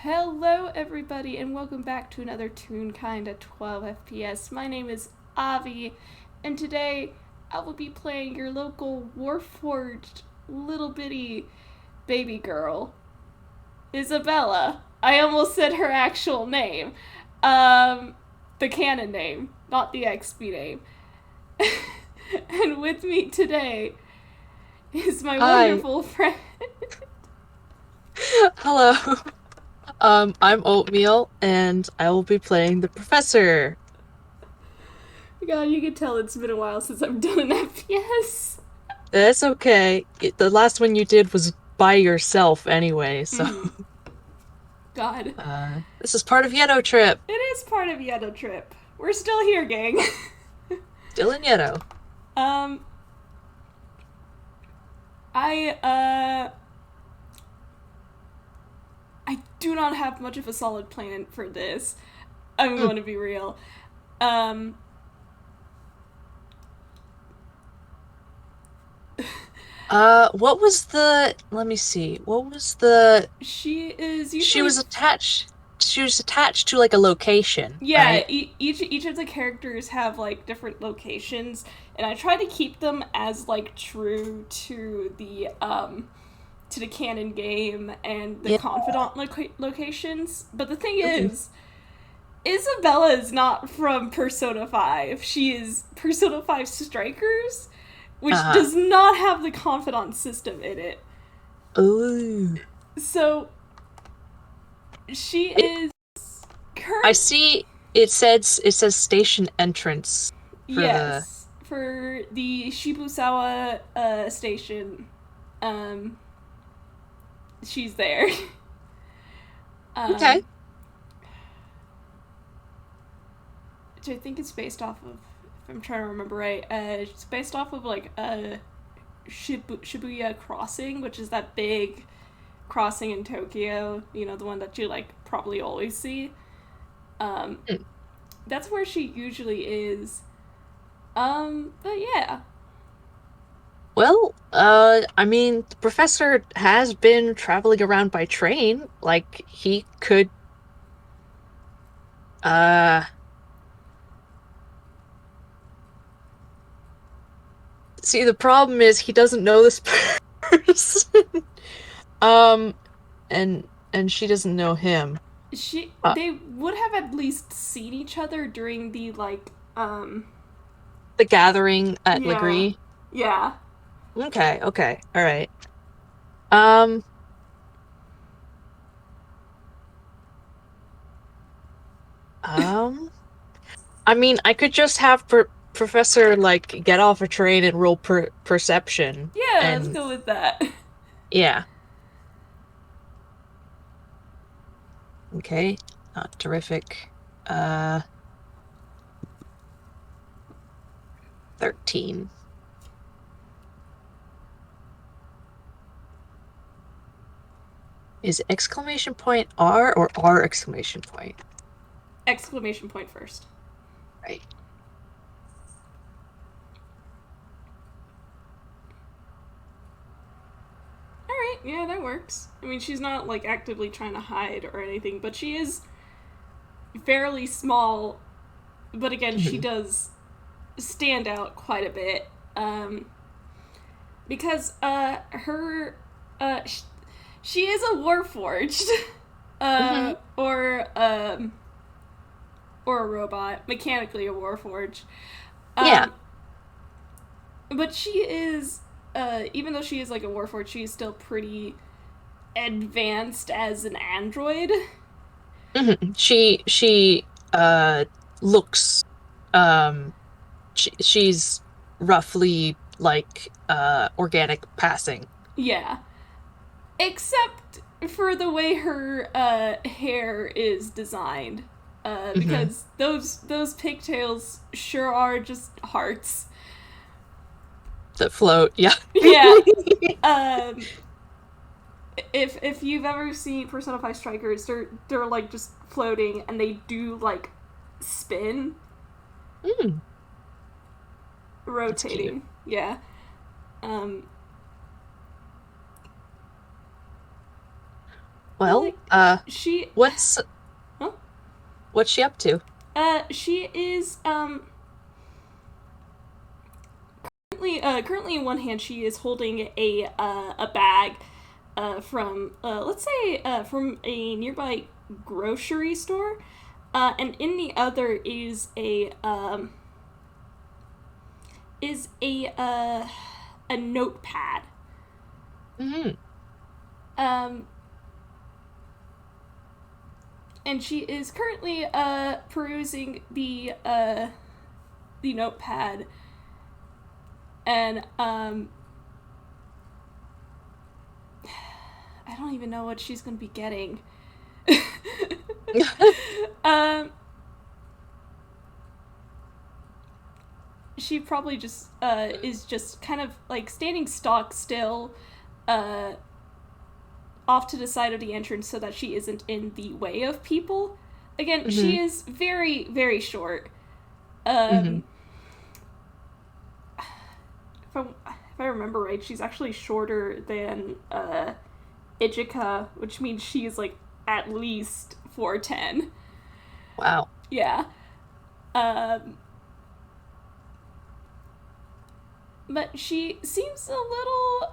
Hello, everybody, and welcome back to another Toonkind at 12 FPS. My name is Avi, and today I will be playing your local Warforged little bitty baby girl, Isabella. I almost said her actual name. Um, the canon name, not the XP name. And with me today is my Hi. wonderful friend. Hello. I'm Oatmeal, and I will be playing the professor. God, you can tell it's been a while since I've done an FPS. That's okay. The last one you did was by yourself anyway, so God. this is part of Yeddo trip. It is part of Yeddo trip. We're still here, gang. Still in Yeddo. um, I I do not have much of a solid plan for this. I'm Hmm. going to be real. Um, What was the? Let me see. What was the? she is She usually was attached. She was attached to like a location, yeah. right? Each of the characters have like different locations, and I try to keep them as like true to the canon game and the Yeah. confidant locations. But the thing Mm. is, Isabella is not from Persona 5. She is Persona 5 Strikers, which Uh-huh. does not have the confidant system in it. Ooh. So she It, is I current. see. It says station entrance for the. Yes, for the Shibusawa station. Um, she's there. Okay. um, which I think is based off of. If I'm trying to remember right, it's based off of like a Shibuya Crossing, which is that big crossing in Tokyo. You know, the one that you like probably always see. Um, Hmm. that's where she usually is. But yeah, Well, I mean, the professor has been traveling around by train. Like, he could, uh, see, the problem is he doesn't know this person. Um, and she doesn't know him. Uh, they would have at least seen each other during the like the gathering at yeah Legree. yeah. Okay, okay, all right. Um, um, I mean, I could just have Professor like get off a train and roll perception, Yeah, let's and go with that. yeah. Okay, not terrific. Uh, 13. Is exclamation point R or R exclamation point? Exclamation point first. Right. All right, yeah, that works. I mean, she's not like actively trying to hide or anything, but she is fairly small. But again, she Mhm. does stand out quite a bit. Because she is a warforged, Hmm. or or a robot, mechanically a warforged. Yeah. Um, but she is, even though she is like a warforged, she is still pretty advanced as an android. She looks um she's roughly like organic passing. Yeah, except for the way her hair is designed, Hmm. because those pigtails sure are just hearts. That float. Yeah. Yeah. Um, if you've ever seen Persona 5 Strikers, they're like just floating and they do like spin, Mm, that's cute. rotating. Yeah. Um, But Well, like she, what's huh? what's she up to? She is currently in one hand she is holding a bag from let's say from a nearby grocery store, and in the other is a notepad. Hmm. Um, and she is currently perusing the notepad, and I don't even know what she's gonna be getting. um, she probably just is just kind of like standing stock still, uh, off to the side of the entrance so that she isn't in the way of people. Again, Hmm. she is very, very short. Hmm. Um, if I remember right, she's actually shorter than Ijika, which means she's like at least 4'10". Wow. Yeah. Um, but she seems a little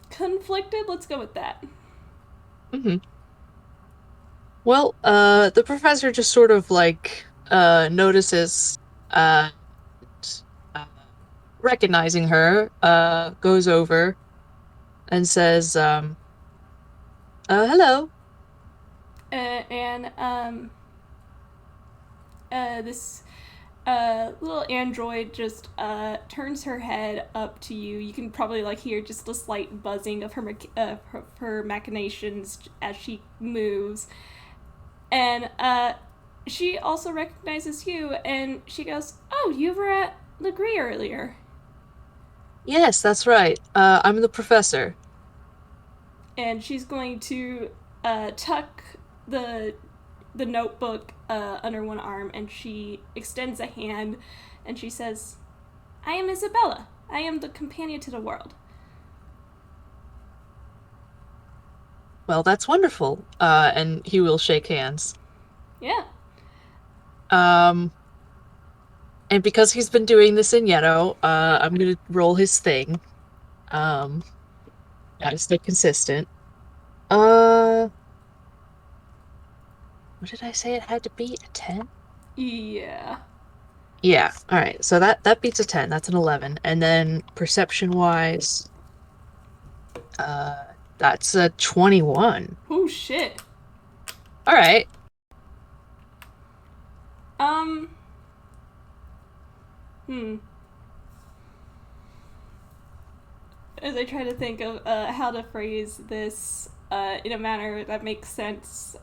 conflicted. Let's go with that. Hmm. Well, the professor just sort of like notices uh, uh recognizing her, goes over and says, hello. And this little android just turns her head up to you. You can probably like hear just a slight buzzing of her machinations as she moves, and she also recognizes you, and she goes, "Oh, you were at Legree earlier." Yes, that's right. I'm the professor. And she's going to tuck the the notebook under one arm, and she extends a hand, and she says, "I am Isabella. I am the companion to the world." Well, that's wonderful. And he will shake hands. Yeah. Um, and because he's been doing this in Yeddo, I'm gonna roll his thing. Um, Gotta stay consistent. Uh, what did I say it had to be? A 10? Yeah. Yeah. All right. So that beats a 10. That's an 11. And then perception wise, uh, that's a 21. Oh shit. All right. Um. Hmm. As I try to think of how to phrase this in a manner that makes sense,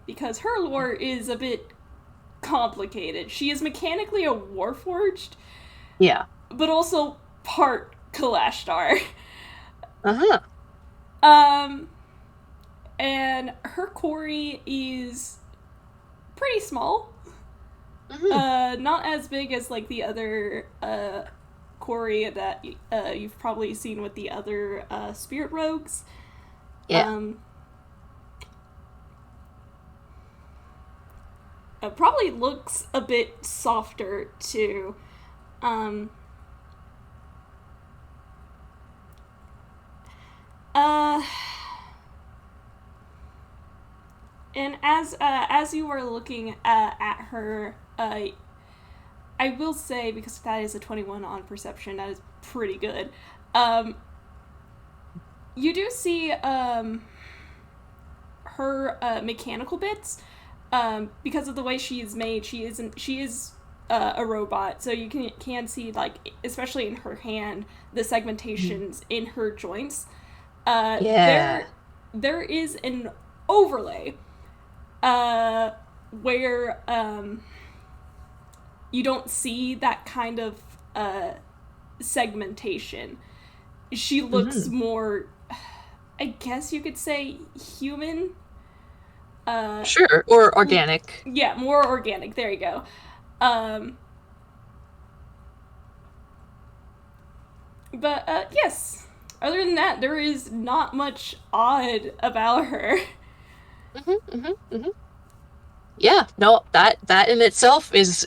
because her lore is a bit complicated. She is mechanically a warforged, Yeah. but also part Kalashtar. Uh-huh. um, and her quarry is pretty small. Hmm. Not as big as like the other quarry that you've probably seen with the other spirit rogues. Yeah. Um, it probably looks a bit softer too. Um, uh, and as you are looking at her, I will say, because that is a 21 on perception, that is pretty good. Um, you do see her mechanical bits, because of the way she is made. She is a robot, so you can see, like, especially in her hand, the Mhm. segmentations in her joints. Yeah. There is an overlay uh, where you don't see that kind of segmentation. She looks Hmm. more, I guess you could say, human. Uh, Sure. Or organic. yeah, more organic. There you go. Um, but yes. other than that, there is not much odd about her. Hmm, hmm, hmm. Yeah, no, that in itself is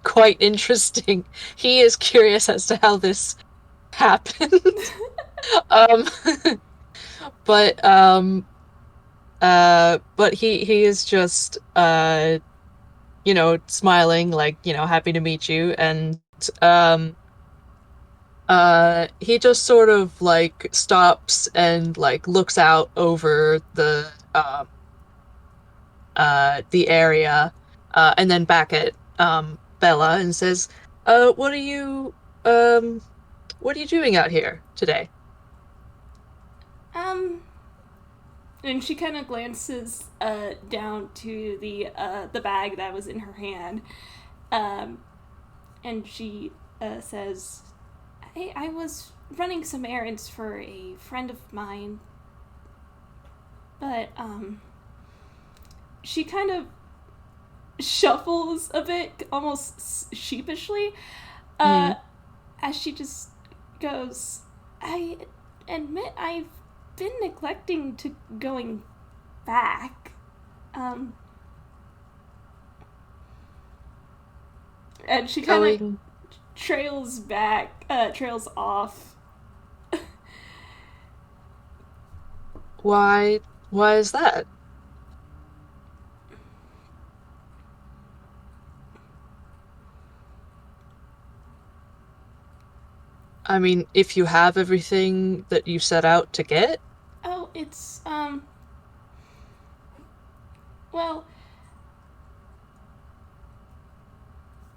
quite interesting. He is curious as to how this happened. Um, but but he is just smiling, like, happy to meet you, and um he just sort of like stops and like looks out over the area, and then back at Bella and says, "Uh, what are you um what are you doing out here today?" Um, and she kind of glances down to the bag that was in her hand, um, and she says, I was running some errands for a friend of mine, but she kind of shuffles a bit, almost sheepishly, uh, Hmm. as she just goes, I admit I've been neglecting to going back. Um, and she kind of Going, trails off. why why is that? I mean, if you have everything that you set out to get. Oh, it's, well,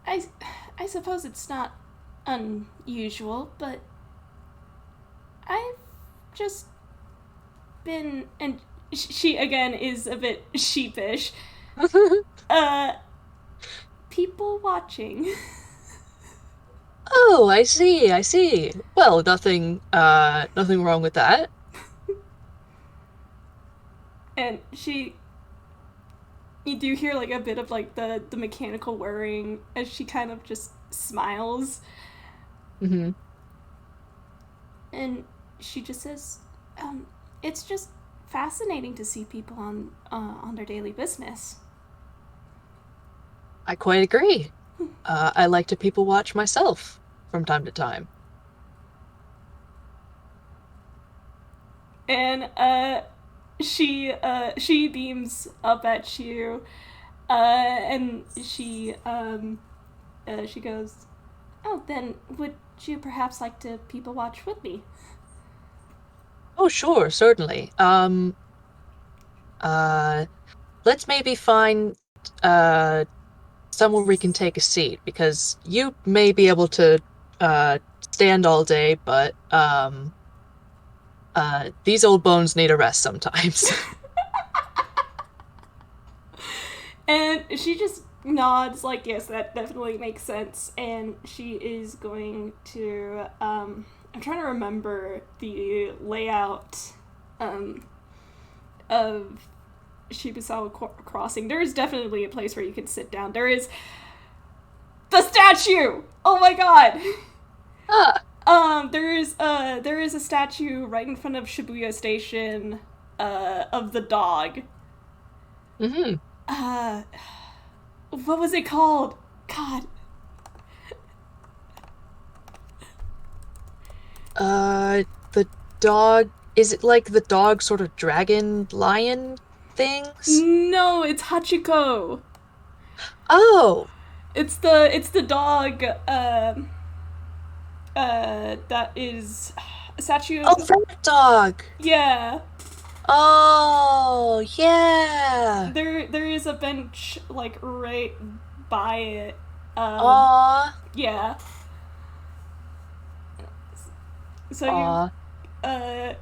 I, I suppose it's not unusual, but I've just been, and she again is a bit sheepish, uh, people watching. Oh, I see, I see. Well, nothing wrong with that. And you do hear like a bit of like the mechanical whirring as she kind of just smiles, Hmm. and she just says, it's just fascinating to see people on their daily business. I quite agree. I like to people watch myself from time to time. And she beams up at you, and she goes, "Oh, then would you perhaps like to people watch with me?" Oh, sure, certainly. Uh, let's maybe find uh somewhere we can take a seat because you may be able to uh stand all day, but these old bones need a rest sometimes. And she just nods, like, yes, that definitely makes sense. And she is going to, I'm trying to remember the layout um, of Shibusawa Crossing. There is definitely a place where you can sit down. There is the statue! Oh my god! Ah, There is a statue right in front of Shibuya Station of the dog. mm-hmm. Uh, what was it called? God, The dog, is it like the dog sort of dragon lion things? no, it's Hachiko. Oh, It's the dog. That is a statue oh, of, that dog. yeah. Oh, yeah. There is a bench like right by it. Aw, Yeah. So you aw. uh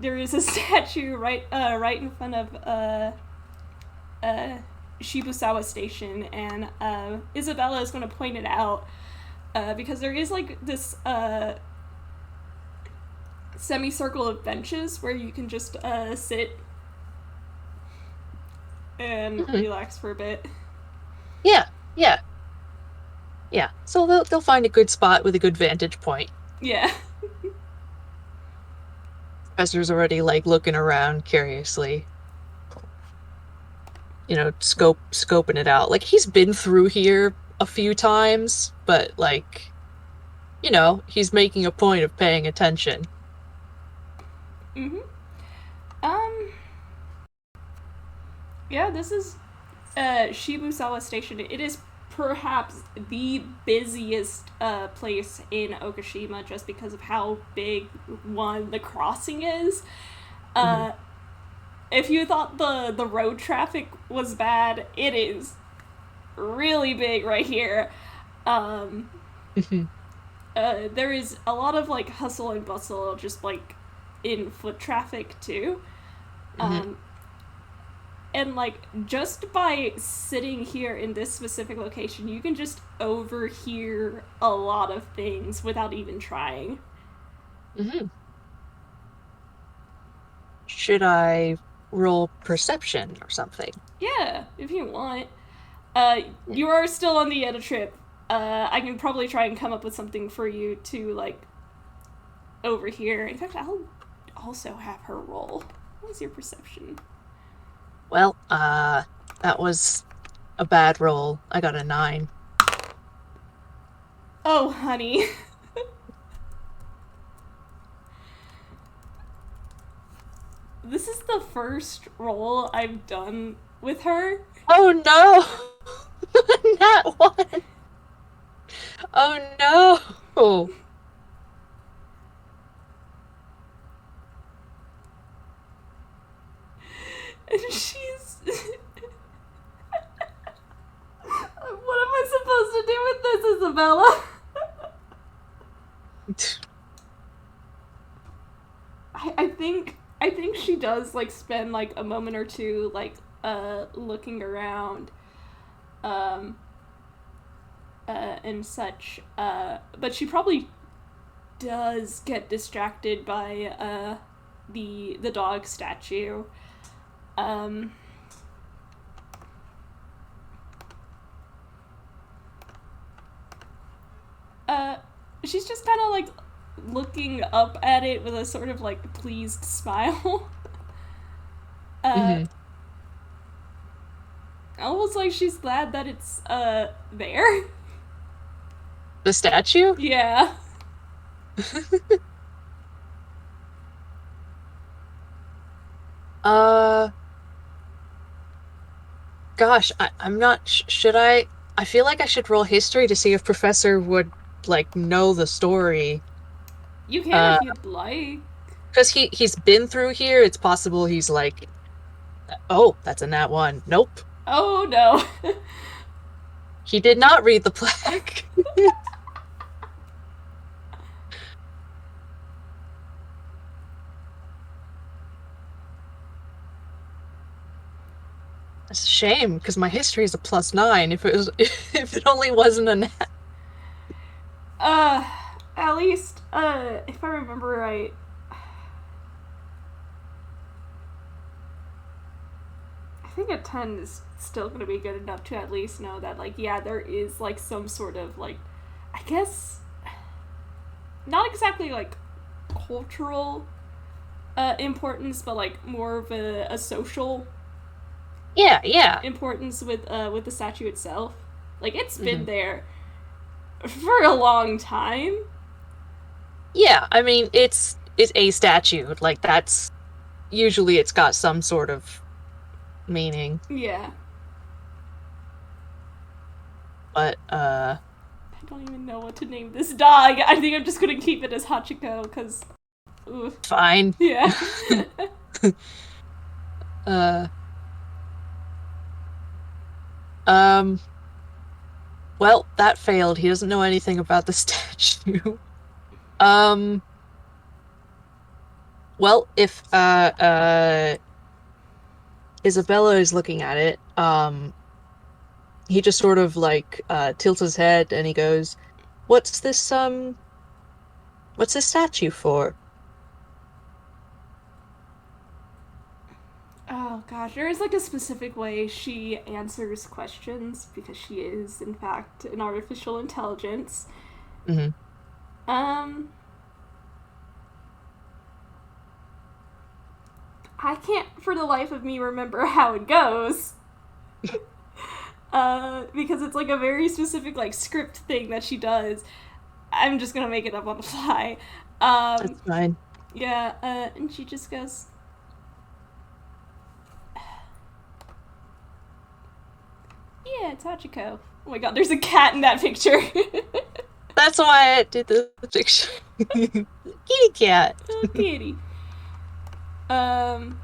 there is a statue right in front of uh Shibusawa Station, and Isabella is going to point it out because there is like this semicircle of benches where you can just sit and Mhm. relax for a bit. Yeah, yeah, yeah. So they'll find a good spot with a good vantage point. Yeah. Professor's already like looking around curiously, scoping it out. Like he's been through here a few times, but like, he's making a point of paying attention. Mm-hmm. Um, yeah, this is Shibusawa Station. It is perhaps the busiest place in Okashima just because of how big the crossing is. Hmm. Uh, if you thought the road traffic was bad, it is really big right here. Um, Hmm. there is a lot of like hustle and bustle, just like in foot traffic too. Hmm. Um, and like just by sitting here in this specific location, you can just overhear a lot of things without even trying. Hmm. Should I roll perception or something? Yeah, if you want. Uh, you are still on the Yeddo trip. I can probably try and come up with something for you to like overhear. In fact, I'll also have her roll. What's your perception? Well, that was a bad roll. I got a 9. Oh, honey. This is the first roll I've done with her. Oh no! Not one! Oh no! And she's. What am I supposed to do with this, Isabella? I think she does like spend like a moment or two like looking around um and such but she probably does get distracted by the dog statue. um uh she's just kind of like looking up at it with a sort of like pleased smile. uh Hmm. Almost like she's glad that it's there. The statue? Yeah. Uh, Gosh, I'm not. Should I? I feel like I should roll history to see if Professor would like know the story. You can Uh, if you'd like. because he's been through here. It's possible he's like, oh, that's a nat 1. Nope, Oh no. he did not read the plaque. It's a shame because my history is a +9. If it was, if it only wasn't a nat. uh, at least, if I remember right, I think a 10 is still gonna be good enough to at least know that, like, yeah, there is, like, some sort of, like, I guess, not exactly, like, cultural importance, but, like, more of a social Yeah, yeah. importance with the statue itself. Like, it's been Hmm. there for a long time. Yeah, I mean, it's a statue. Like that's usually it's got some sort of meaning. Yeah. But I don't even know what to name this dog. I think I'm just gonna keep it as Hachiko because, fine. yeah. uh um well, that failed. He doesn't know anything about the statue. Um well, if Isabella is looking at it, he just sort of like tilts his head and he goes, "What's this statue for?" Oh gosh, there is like a specific way she answers questions because she is, in fact, an artificial intelligence. Hmm. Um, I can't for the life of me remember how it goes. Because it's like a very specific like script thing that she does. I'm just gonna make it up on the fly. Um, That's fine. yeah, and she just goes, "Yeah, it's Hachiko." Oh my god, there's a cat in that picture. That's why I did the picture. Kitty cat. Oh, kitty. Um.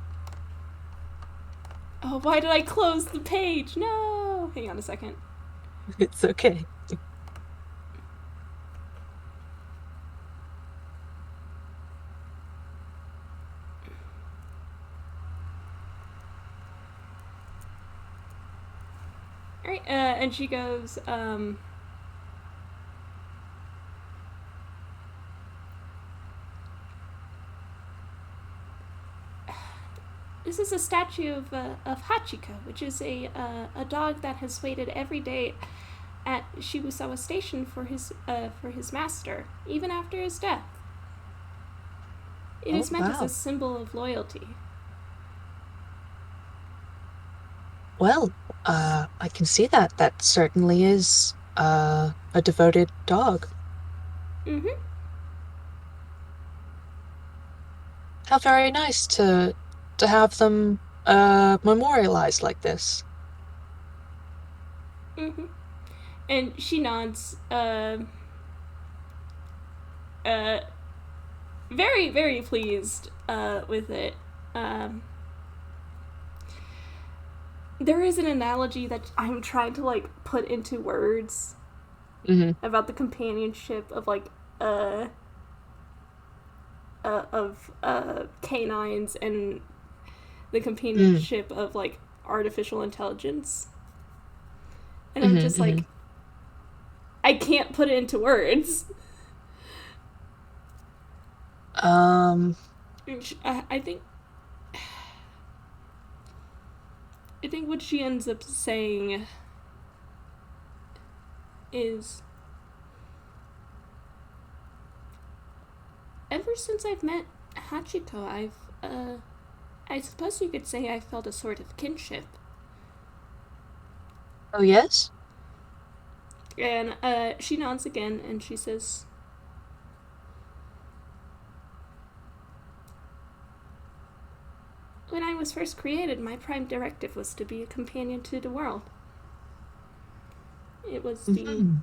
Oh, why did I close the page? No. Hang on a second. It's okay. All right. And she goes, "This is a statue of Hachiko, which is a dog that has waited every day at Shibusawa Station for his master, even after his death. It Oh, is meant as a wow. symbol of loyalty." Well, I can see that. That certainly is a devoted dog. Mm-hmm. How very nice to have them memorialized like this. Mm-hmm. And she nods. Uh, very very pleased with it. Um, there is an analogy that I'm trying to like put into words Hmm. about the companionship of like of canines and the Mm. companionship of like artificial intelligence. And I'm Hmm. just Hmm. like, I can't put it into words. Um, I think what she ends up saying is, ever since I've met Hachiko, I suppose you could say I felt a sort of kinship. oh yes? And she nods again and she says, "When I was first created, my prime directive was to be a companion to the world. It was the Hmm.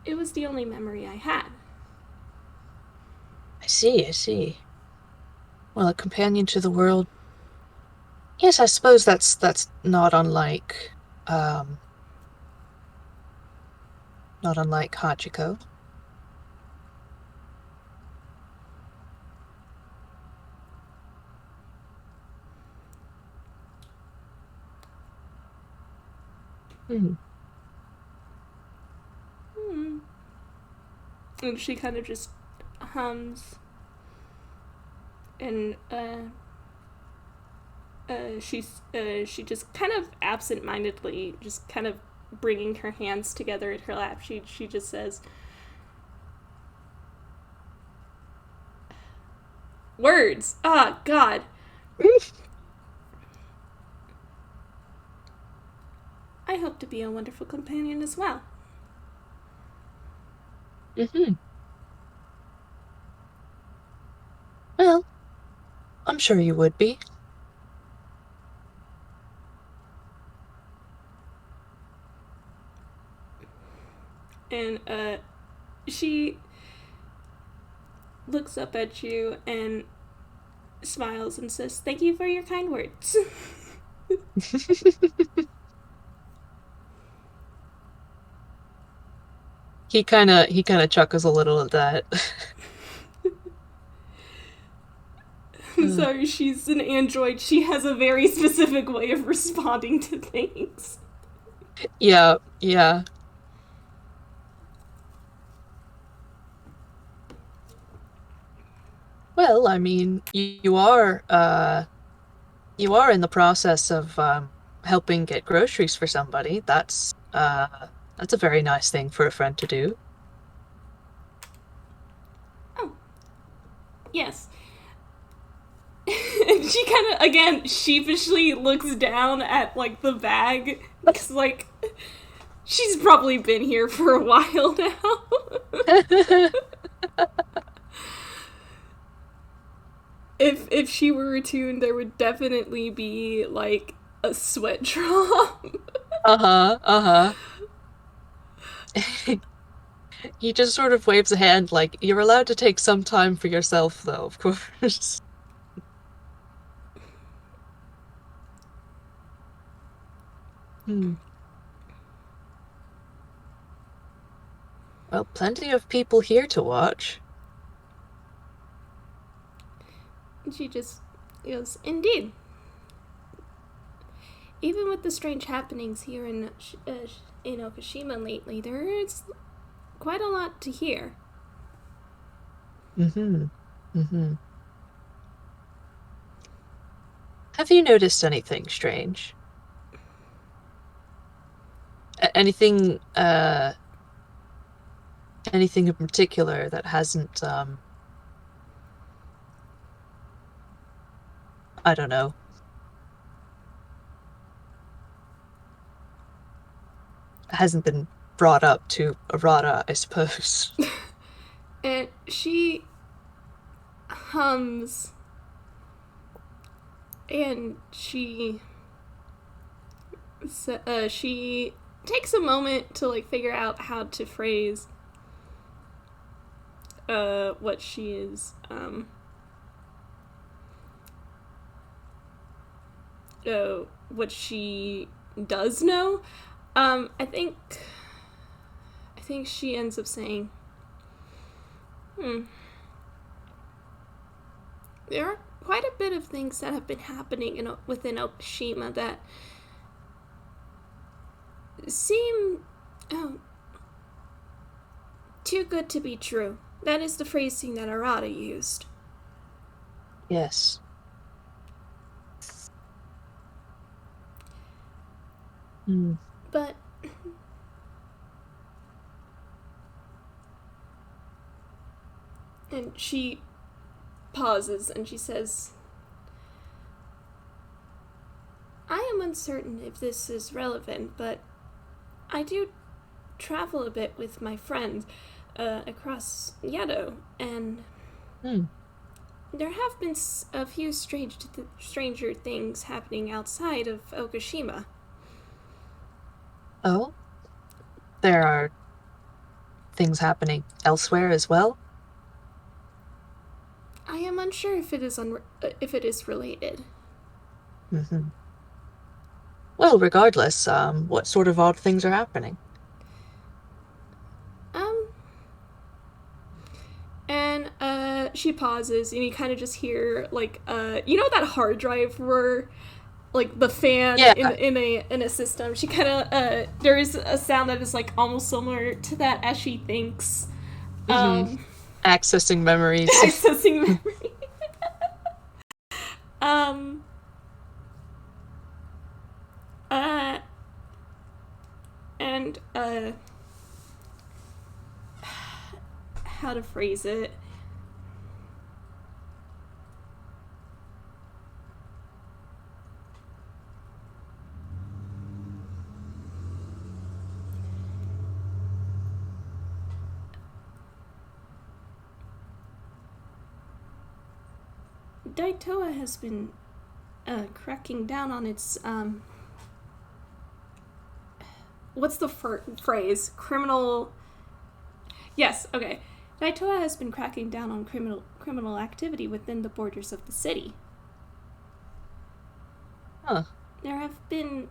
it was the only memory I had." I see, I see. Well, a companion to the world. Yes, I suppose that's um not unlike Hachiko. Hmm. Hmm. And she kind of just hums and she just kind of absent-mindedly just kind of bringing her hands together in her lap, she just says, "Words. Ah, God. I hope to be a wonderful companion as well." Hmm. Well, I'm sure you would be. And she looks up at you and smiles and says, "Thank you for your kind words." He kind of chuckles a little at that. I'm Uh, sorry, she's an android. She has a very specific way of responding to things. yeah, yeah. Well, I mean, you are in the process of helping get groceries for somebody. That's a very nice thing for a friend to do. Oh, yes. she kind of, again, sheepishly looks down at, like, the bag. Because, like, she's probably been here for a while now. If she were attuned, there would definitely be, like, a sweat drop. Uh-huh, uh-huh. He just sort of waves a hand like, you're allowed to take some time for yourself, though, of course. Hmm. Well, plenty of people here to watch. And she just goes, indeed. Even with the strange happenings here in Okashima lately, there is quite a lot to hear. Mm-hmm. Mm-hmm. Have you noticed anything strange? Anything, anything in particular that hasn't, I don't know, hasn't been brought up to Arata, I suppose. And she hums and she takes a moment to like figure out how to phrase what she is what she does know. I think she ends up saying, there are quite a bit of things that have been happening within Okashima that seem too good to be true. That is the phrasing that Arata used. Yes. Hmm. But and she pauses and she says, I am uncertain if this is relevant, but I do travel a bit with my friends across Yeddo, and Hmm. there have been a few stranger things happening outside of Okashima. Oh, there are things happening elsewhere as well? I am unsure if it is related. Mm-hmm. Well, regardless, what sort of odd things are happening? Um, and she pauses, and you kind of just hear like you know that hard drive where like the fan Yeah. in a system. She kind of there is a sound that is like almost similar to that as she thinks. Mm-hmm. Um, Accessing memories. accessing memory. um, uh, and how to phrase it? Daitoa has been cracking down on its what's the phrase? Criminal. Yes, okay. Daitoa has been cracking down on criminal activity within the borders of the city. Huh. There have been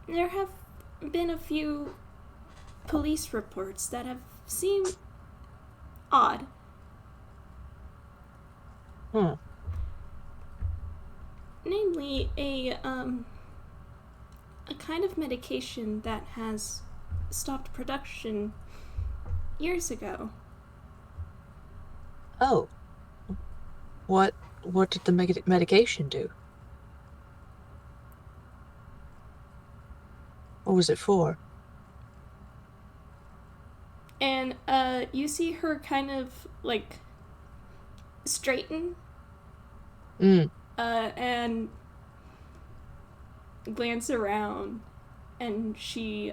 there have been a few police reports that have seemed odd. Huh. Namely, a kind of medication that has stopped production years ago. Oh. What did the medication do? What was it for? And you see her kind of like straighten Mm. and glance around, and she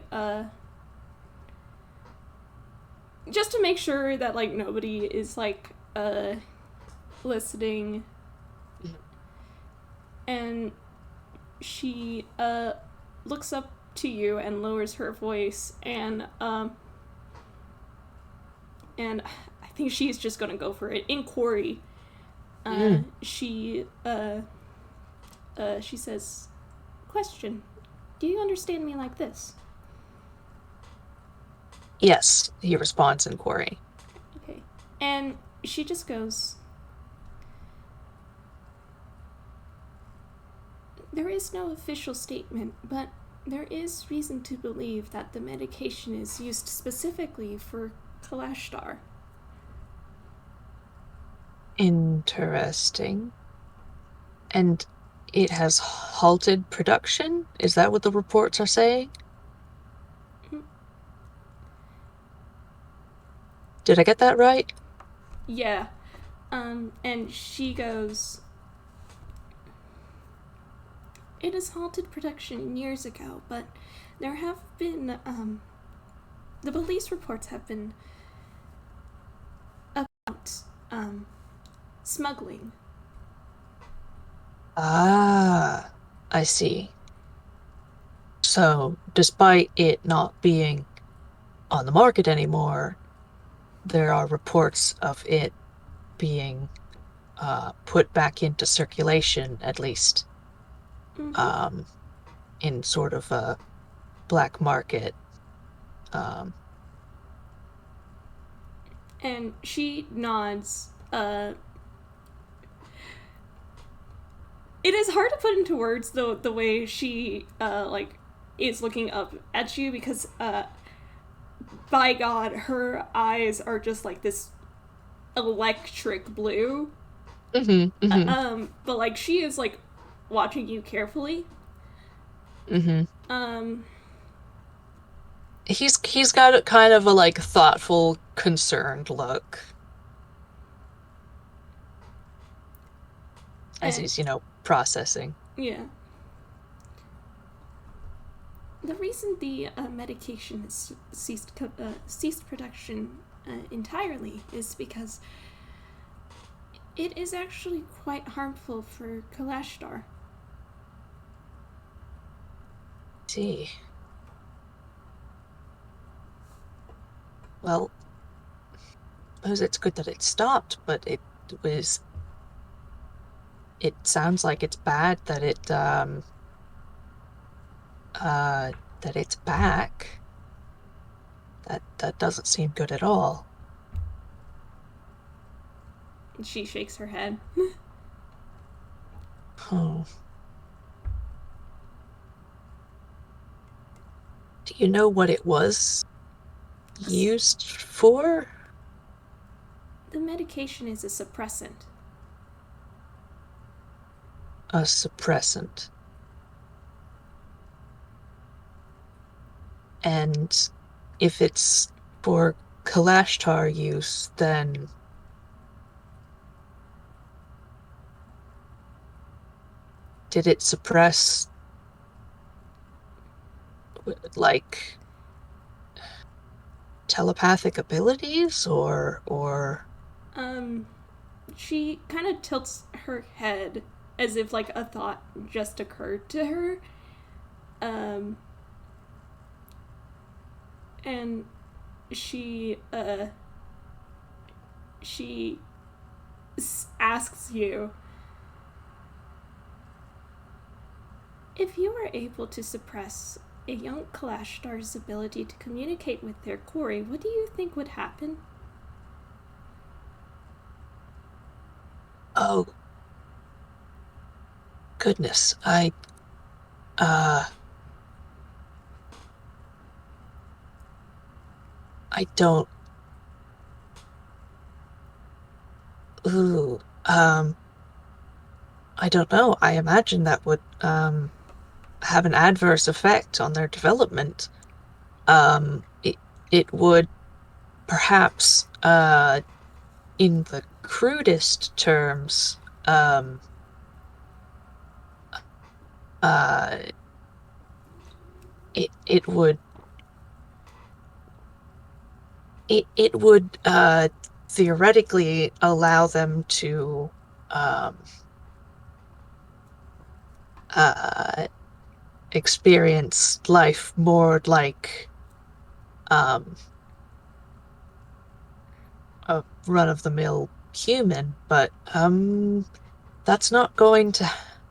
just to make sure that like nobody is like listening, and she looks up to you and lowers her voice, and I think she's just gonna go for it. In Corey, Mm. she says, "Question: Do you understand me like this?" Yes, he responds in Quarry. Okay, and she just goes, "There is no official statement, but there is reason to believe that the medication is used specifically for Kalashtar." Interesting. And it has halted production? Is that what the reports are saying? Did I get that right? Yeah. And she goes, "It has halted production years ago, but there have been, the police reports have been about, smuggling." Ah, I see. So, despite it not being on the market anymore, there are reports of it being put back into circulation, at least, Mm-hmm. um, in sort of a black market. Um, And she nods. It is hard to put into words the way she like is looking up at you, because by God, her eyes are just like this electric blue. hmm hmm But like she is like watching you carefully. hmm Um, He's got a kind of a like thoughtful, concerned look as and he's, processing. yeah, the reason the medication has ceased production entirely is because it is actually quite harmful for Kalashtar. See. Well, I suppose it's good that it stopped, but was it sounds like it's bad that it's back. That doesn't seem good at all. And she shakes her head. Oh. Do you know what it was used for? The medication is a suppressant. A suppressant. And if it's for Kalashtar use, then did it suppress like telepathic abilities or Um, she kind of tilts her head as if like a thought just occurred to her. Um, and she she asks you, "If you were able to suppress a young Kalashtar's ability to communicate with their quarry, what do you think would happen?" oh goodness, uh I don't ooh I don't know. I imagine that would have an adverse effect on their development. It would perhaps in the crudest terms, um, uh, it would it would theoretically allow them to um, uh, experience life more like um, a run-of-the-mill human, but that's not going to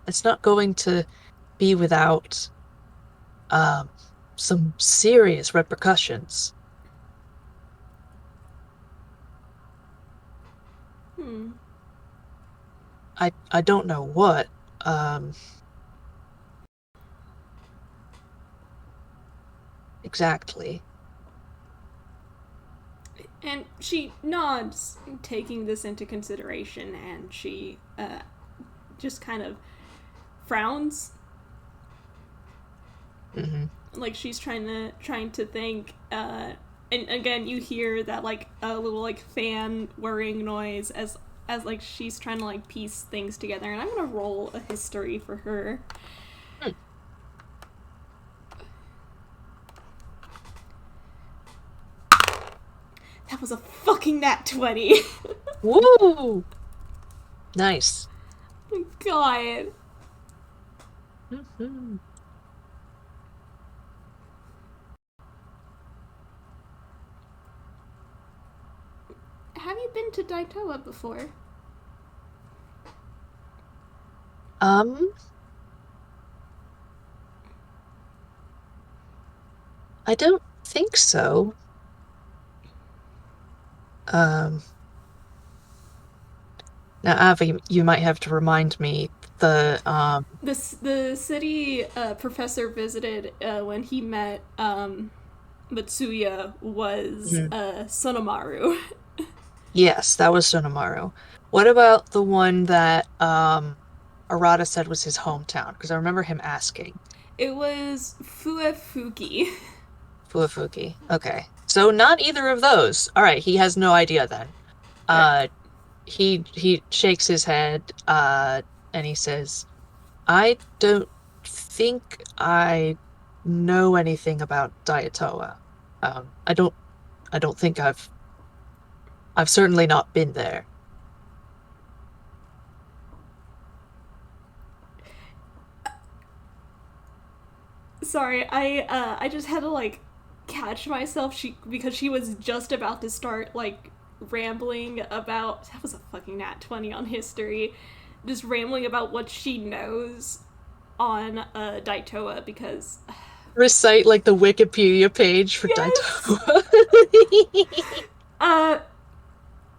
it's not going to be without um, some serious repercussions. Hmm. I don't know what um, exactly. And she nods, taking this into consideration, and she just kind of frowns, Hmm. like she's trying to think. And again, you hear that like a little like fan whirring noise as like she's trying to like piece things together. And I'm gonna roll a history for her. Hmm. That was a fucking nat 20. Woo! Nice. God. Hmm. Have you been to Daitoa before? Um, I don't think so. Um, Now, Avi, you might have to remind me the The city professor visited when he met Matsuya was mhm. Sonomaru. Yes, that was Sonomaru. What about the one that Arata said was his hometown? Because I remember him asking. It was Fuefuki. Fuafuki. Okay. So not either of those. All right, he has no idea then. Right. Uh he shakes his head and he says, "I don't think I know anything about Diatoa. I don't think I've certainly not been there." Sorry, I just had to like catch myself. Because she was just about to start like rambling about, that was a fucking nat 20 on history, just rambling about what she knows on Daitoa because Recite like the Wikipedia page for yes, Daitoa. uh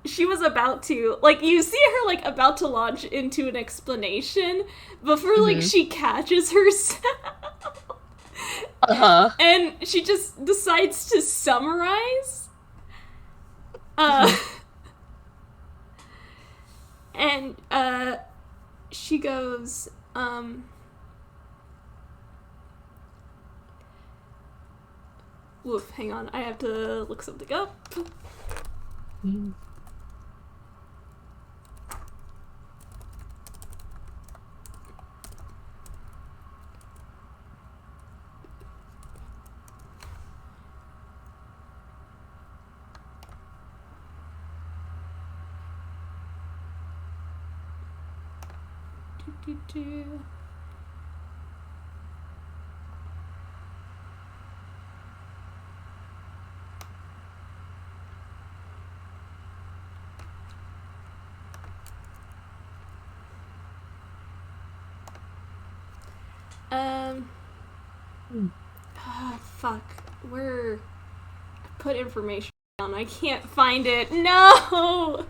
she was about to, like, you see her like about to launch into an explanation before like Hmm. she catches herself Uh-huh. and she just decides to summarize. uh Hmm. and she goes, woof, hang on, I have to look something up. Do, do, do. um Fuck, where put information down, I can't find it, no.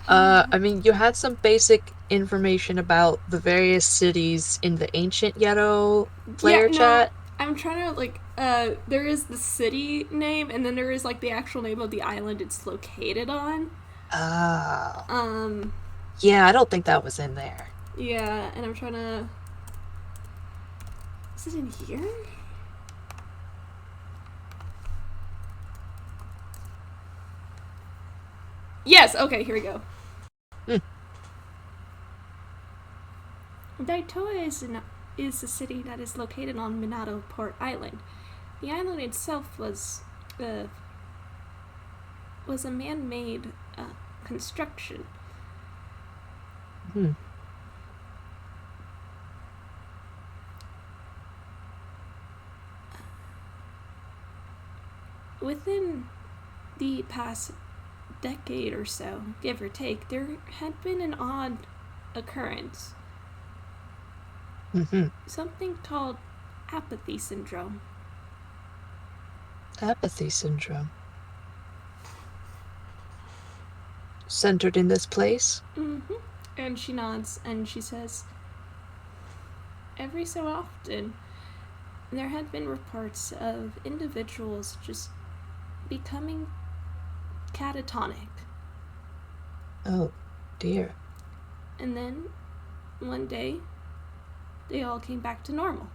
I mean, you had some basic information about the various cities in the ancient Yeddo Yeah, player no, chat. I'm trying to like there is the city name and then there is like the actual name of the island it's located on. Oh. um Yeah, I don't think that was in there. yeah, and I'm trying to, is it in here? Yes, okay, here we go. Hmm. Daitoa is a city that is located on Minato Port Island. The island itself uh, was a man-made construction. Hmm. Within the past decade or so, give or take, there had been an odd occurrence. Mm-hmm. Something called apathy syndrome. Apathy syndrome. Centered in this place? Mm-hmm. And she nods and she says, every so often, there had been reports of individuals just becoming catatonic. Oh, dear. And then, one day, they all came back to normal.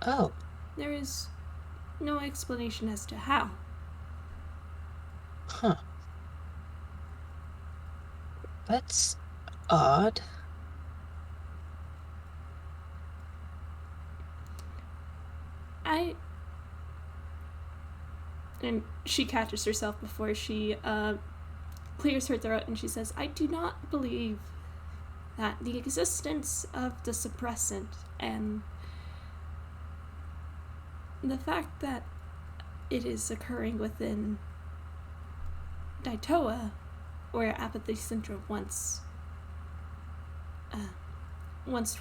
Oh, There is no explanation as to how. huh. That's odd. I. And she catches herself before she clears her throat and she says, I do not believe that the existence of the suppressant and the fact that it is occurring within Daitoa, where apathy syndrome once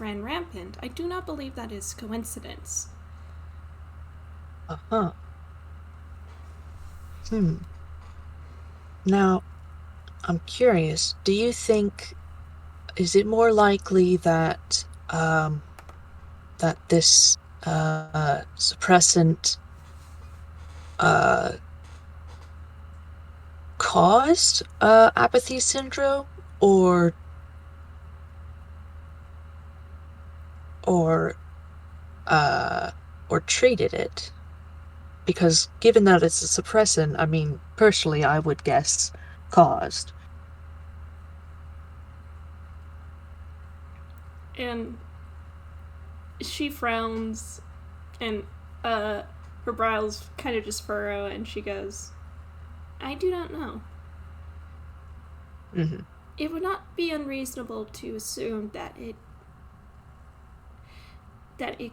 ran rampant, I do not believe that is coincidence. Uh-huh. Hmm. Now, I'm curious, do you think, is it more likely that that this suppressant uh caused apathy syndrome or or uh or treated it? Because given that it's a suppressant, I mean, personally, I would guess caused. And she frowns and uh, her brows kind of just furrow and she goes, I do not know. Hmm. It would not be unreasonable to assume that it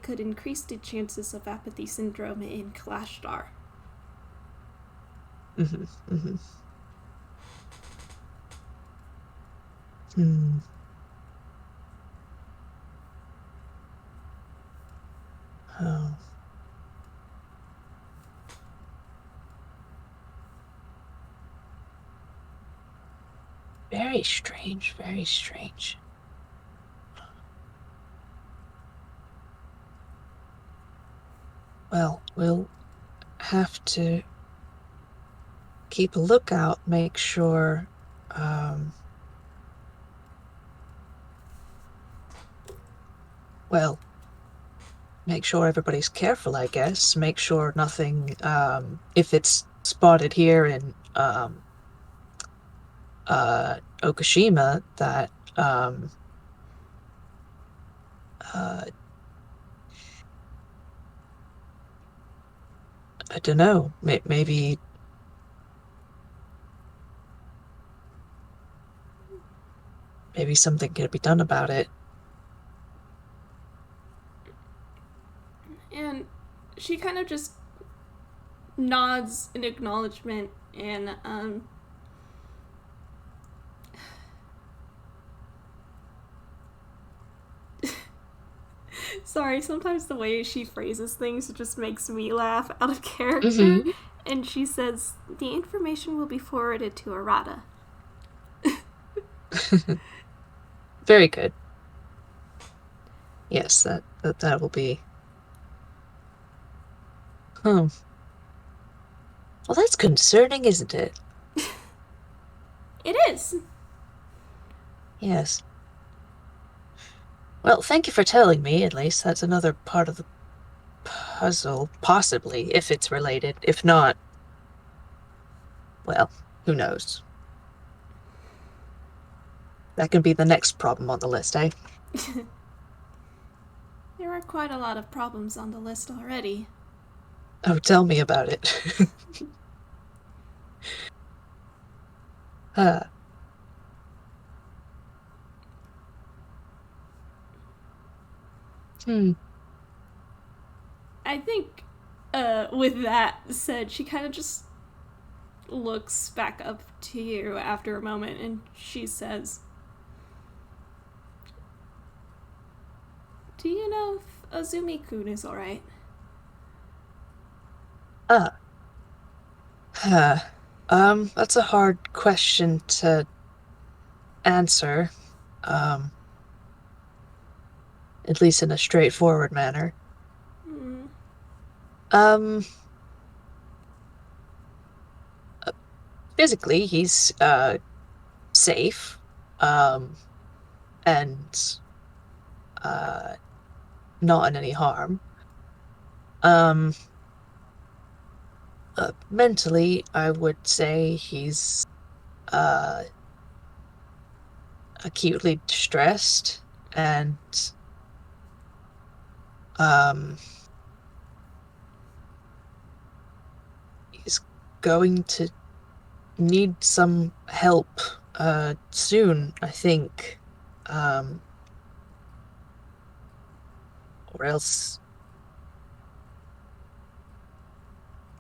could increase the chances of apathy syndrome in Kalashtar. Hmm. Hmm. Hmm. Oh, very strange, very strange. Well, we'll have to keep a lookout, make sure, um, well, make sure everybody's careful, I guess. Make sure nothing, if it's spotted here in, Okushima, that, uh, I don't know, maybe something can be done about it. And she kind of just nods in acknowledgement and sorry, sometimes the way she phrases things just makes me laugh out of character. Hmm. And she says, the information will be forwarded to Arata. Very good. Yes, that will be. Hmm. Well, that's concerning, isn't it? It is. Yes. Well, thank you for telling me, at least. That's another part of the puzzle, possibly, if it's related. If not, well. Who knows? That can be the next problem on the list, eh? There are quite a lot of problems on the list already. Oh, tell me about it. uh, hmm. I think, with that said, she kind of just looks back up to you after a moment and she says, "Do you know if Azumi-kun is alright?" Uh, huh. That's a hard question to answer. Um, at least in a straightforward manner. Mm, Um, physically, he's safe, um, and uh, not in any harm. Um, mentally, I would say he's uh acutely distressed and um he's going to need some help soon, I think. Um, or else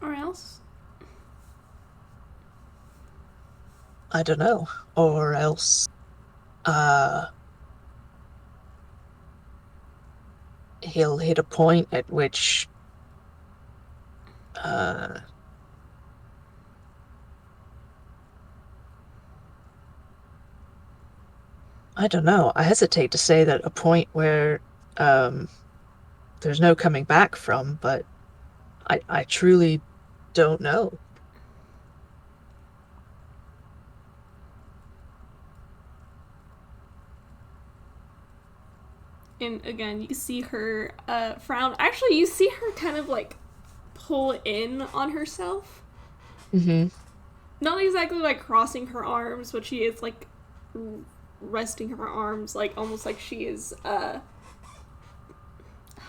or else? I don't know. Or else uh he'll hit a point at which uh I don't know. I hesitate to say that a point where um there's no coming back from, but I truly don't know. And again, you see her frown. Actually, you see her kind of like pull in on herself. Hmm. Not exactly like crossing her arms, but she is like resting her arms, like almost like she is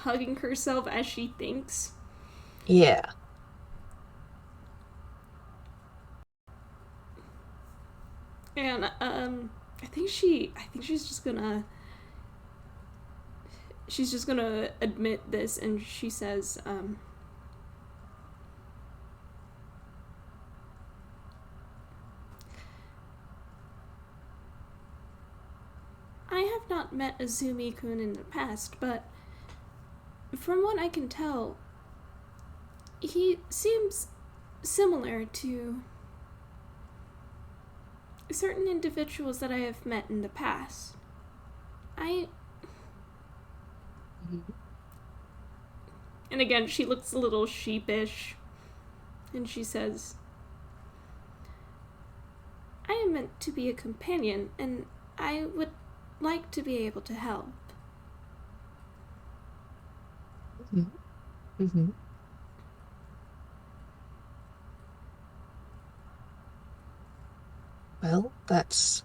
hugging herself as she thinks. Yeah. And I think she's just gonna admit this, and she says, "I have not met Azumi-kun in the past, but from what I can tell, he seems similar to certain individuals that I have met in the past. I..." Mhm. And again, she looks a little sheepish, and she says, "I am meant to be a companion, and I would like to be able to help." Mhm. Mhm. Well, that's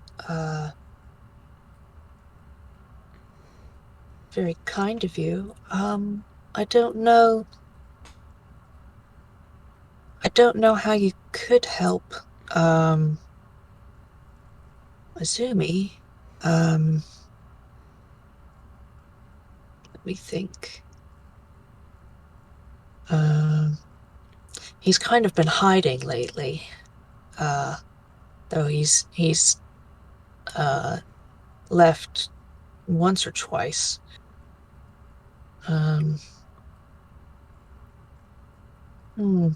very kind of you. I don't know. I don't know how you could help. Um, Azumi. Um, let me think. Um, he's kind of been hiding lately. Uh, though he's uh left once or twice. Um, hmm,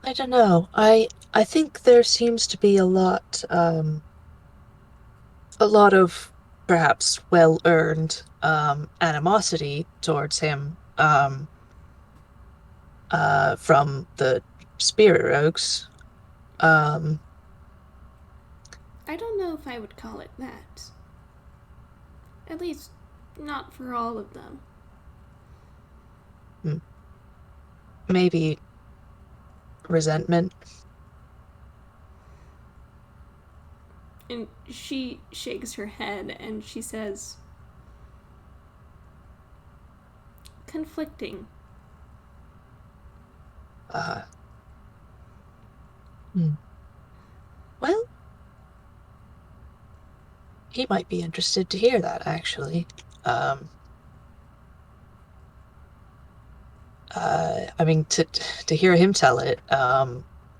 I don't know. I think there seems to be a lot of perhaps well-earned animosity towards him from the spirit rogues. Um, I don't know if I would call it that. At least, not for all of them. maybe resentment. And she shakes her head and she says, conflicting. Uh, hmm. Well, he might be interested to hear that, actually. Um, I mean, to hear him tell it,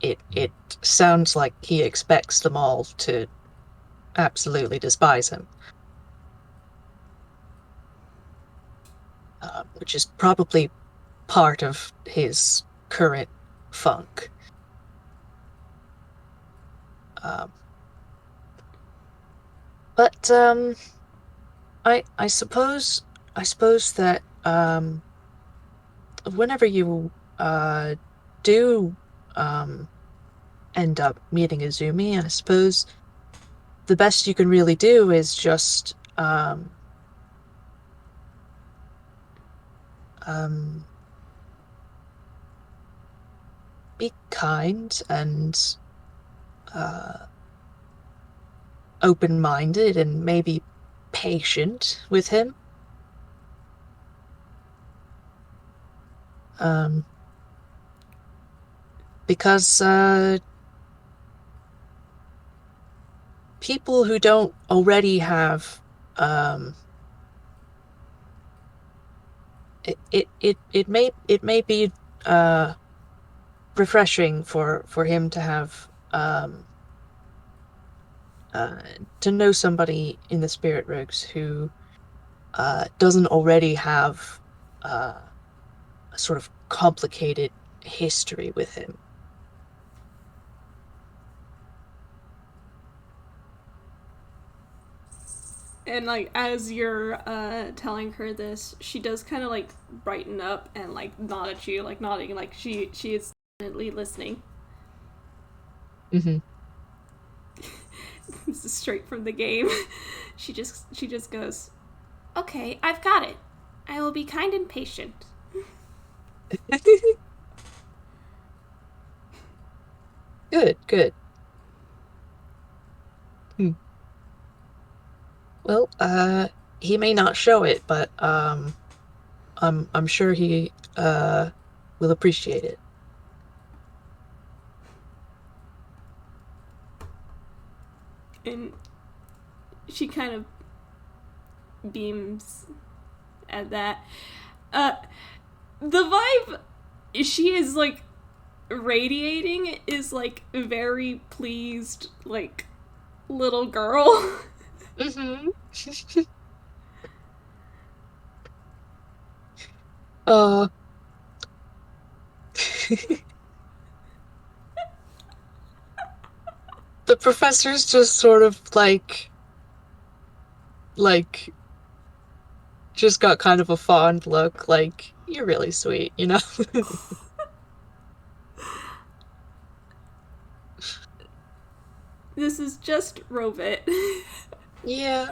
it sounds like he expects them all to absolutely despise him, which is probably part of his current funk. Um, but I suppose that whenever you do um end up meeting Izumi, I suppose the best you can really do is just um be kind and uh open-minded and maybe patient with him. Um because people who don't already have um it may be uh refreshing for him to have uh to know somebody in the spirit rogues who doesn't already have uh a sort of complicated history with him. And like as you're telling her this, she does kind of like brighten up and like nod at you, like nodding, like she is definitely listening. Hmm. This is straight from the game. She just goes, "Okay, I've got it. I will be kind and patient." Good, good. Hmm. Well, he may not show it, but I'm sure he will appreciate it. And she kind of beams at that. Uh, the vibe she is like radiating is like very pleased, like little girl. Hmm. Uh, the professor's just sort of like just got kind of a fond look, like you're really sweet, you know? This is just Rovit. Yeah.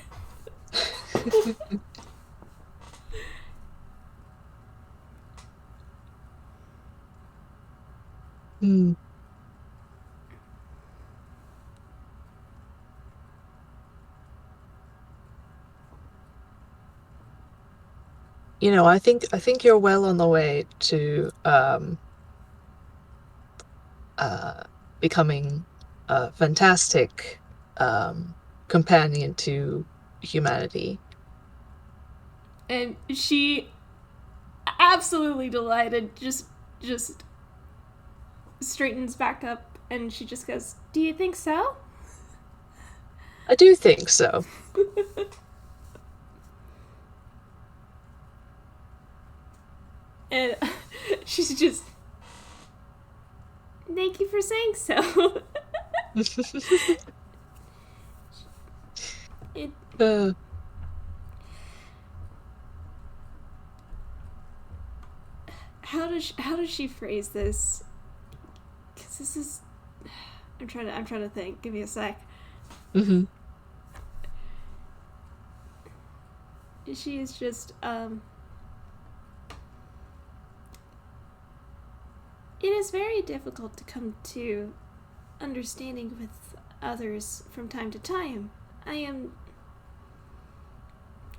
Hmm. I think you're well on the way to uh becoming a fantastic companion to humanity. And she absolutely delighted just straightens back up and she just goes, "Do you think so?" I do think so. And she's just, "Thank you for saying so." it Uh, how does she phrase this? Cuz this is I'm trying to think. Give me a sec. mhm. She is just It is very difficult to come to understanding with others from time to time. I am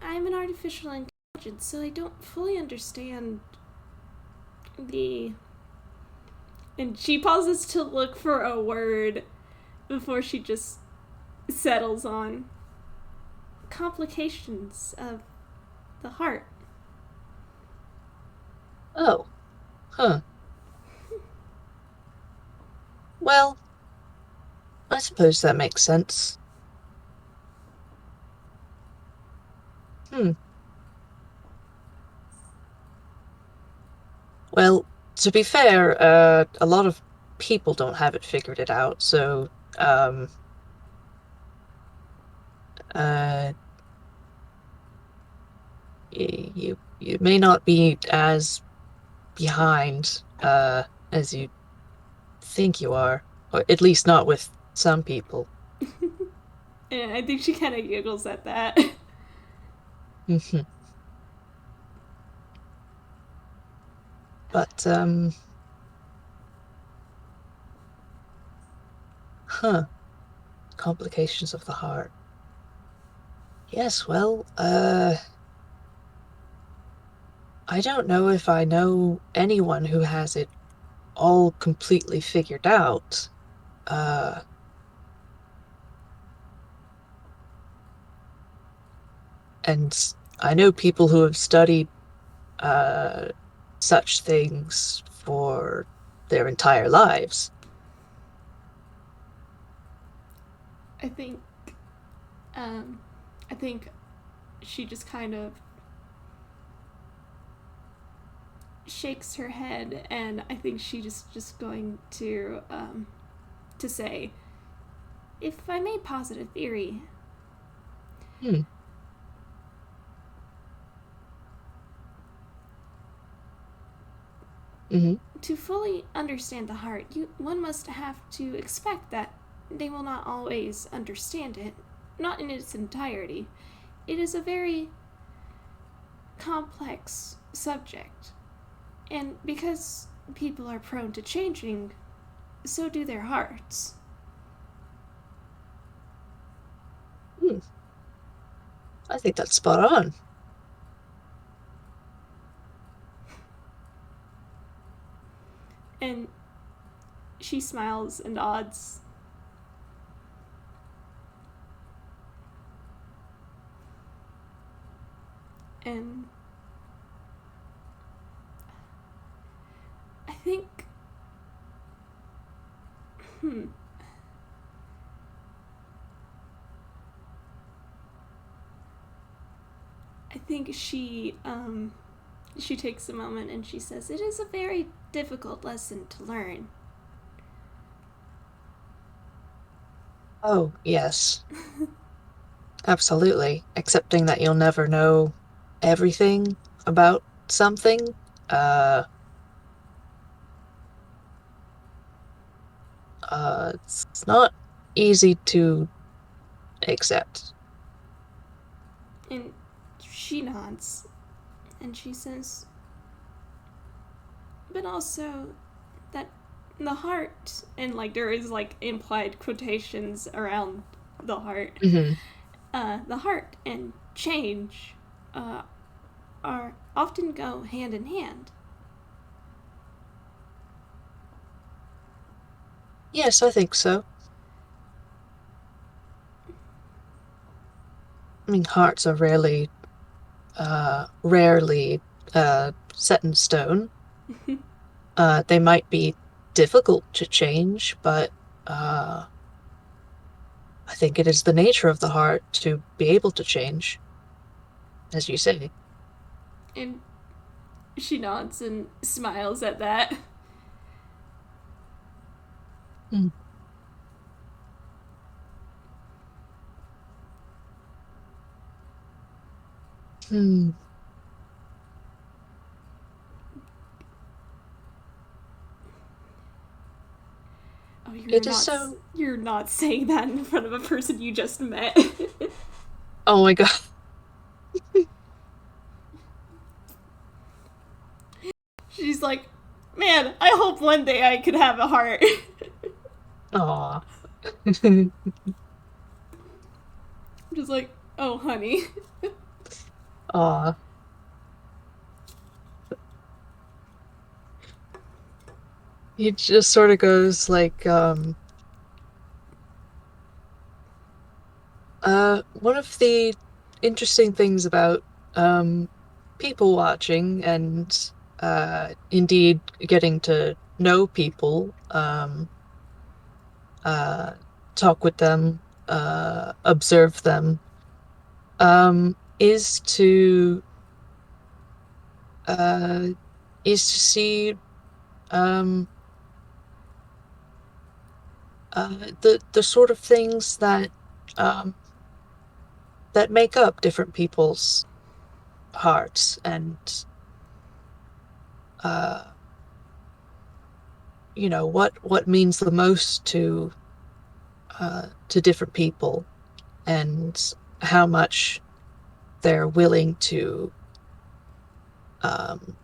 I am an artificial intelligence, so I don't fully understand the and she pauses to look for a word before she just settles on complications of the heart. Oh, huh. Well, I suppose that makes sense. Hmm. Well, to be fair, a lot of people don't have it figured it out, so um, uh, you may not be as behind as you think you are, or at least not with some people. And I think she kind of giggles at that. Mhm. But huh, complications of the heart. Yes, well, I don't know if I know anyone who has it all completely figured out. Uh, and I know people who have studied uh, such things for their entire lives. I think, um, I think she just kind of shakes her head, and I think she just going to say, if I may posit a theory, Hmm. Hmm. to fully understand the heart, one must have to expect that they will not always understand it, not in its entirety. It is a very complex subject, and because people are prone to changing, so do their hearts. Hmm. I think that's spot on. And she smiles and nods. And I think, hmm, I think she takes a moment and she says, "It is a very difficult lesson to learn." Oh, yes, absolutely. Accepting that you'll never know everything about something, uh, it's not easy to accept. And she nods and she says, "But also that the heart," and like there is like implied quotations around the heart, Hmm. the heart and change uh, are often go hand in hand. Yes, I think so. I mean, hearts are rarely set in stone. They might be difficult to change, but uh, I think it is the nature of the heart to be able to change, as you say. And she nods and smiles at that. Hmm. Hmm. Oh, It is so. you're not saying that in front of a person you just met. Oh my God. She's like, Man, I hope one day I could have a heart. Aw. Just like, oh, honey. Aw. He just sort of goes like, one of the interesting things about people watching and indeed getting to know people, uh, talk with them, observe them, is to uh, see um, the sort of things um, that make up different people's hearts and uh, what means the most to different people and how much they're willing to um,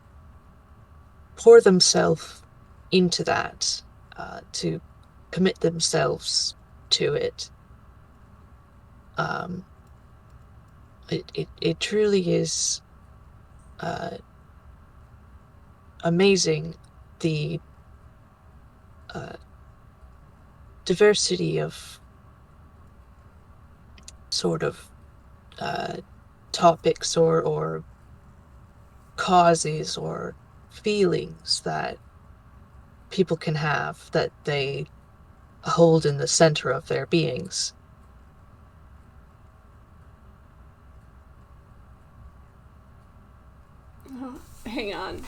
pour themselves into that, to commit themselves to it. Um, it truly is uh, amazing the uh, diversity of sort of uh, topics or causes or feelings that people can have that they hold in the center of their beings. Oh, hang on.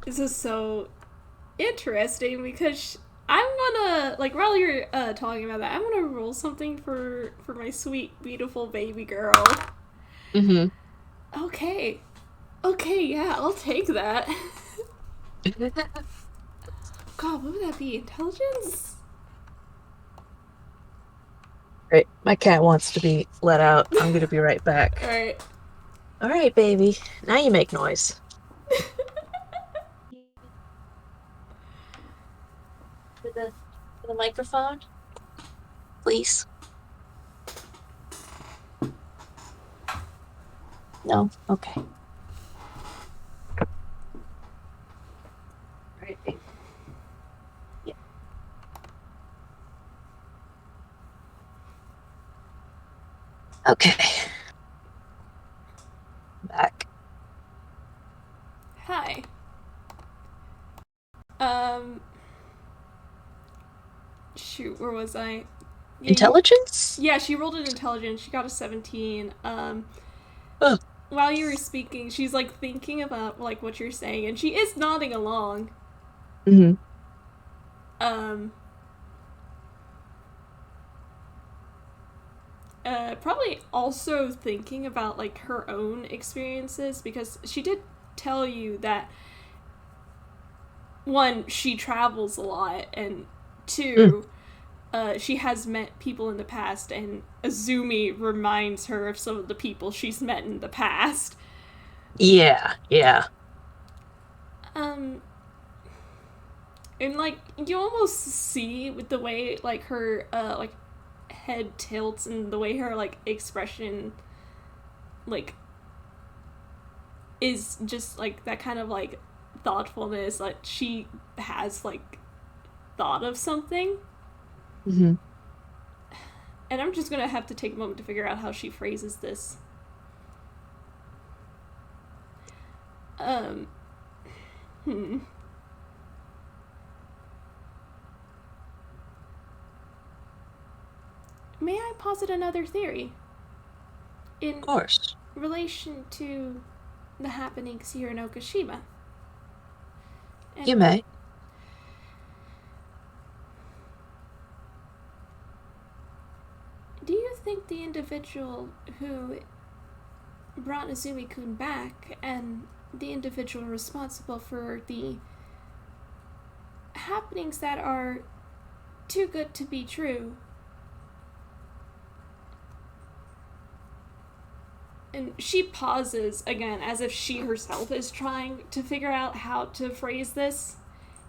This is so interesting because I'm gonna like while you're talking about that, I'm gonna roll something for my sweet, beautiful baby girl. Hmm. Okay, okay, yeah, I'll take that. God, what would that be? Intelligence? Great. My cat wants to be let out. I'm gonna be right All back. right. All right, baby. Now you make noise. For the microphone, please. No? Okay. All right, baby. Yeah. Okay. Back. Hi. Um. Shoot, where was I? Yeah, you. Intelligence? Yeah, she rolled an intelligence. She got a 17. Oh. While you were speaking, she's like thinking about like what you're saying, and she is nodding along. Hmm. Um. Probably also thinking about like her own experiences because she did tell you that one, she travels a lot, and Mm. two, she has met people in the past, and Azumi reminds her of some of the people she's met in the past. Yeah, yeah. Um, and like you almost see with the way like her like head tilts and the way her like expression like is just like that kind of like thoughtfulness like she has like thought of something, Hmm. and I'm just gonna have to take a moment to figure out how she phrases this. um hmm May I posit another theory Of in course. relation to the happenings here in Okashima? You And may. do you think the individual who brought Azumi-kun back and the individual responsible for the happenings that are too good to be true, and she pauses again as if she herself is trying to figure out how to phrase this,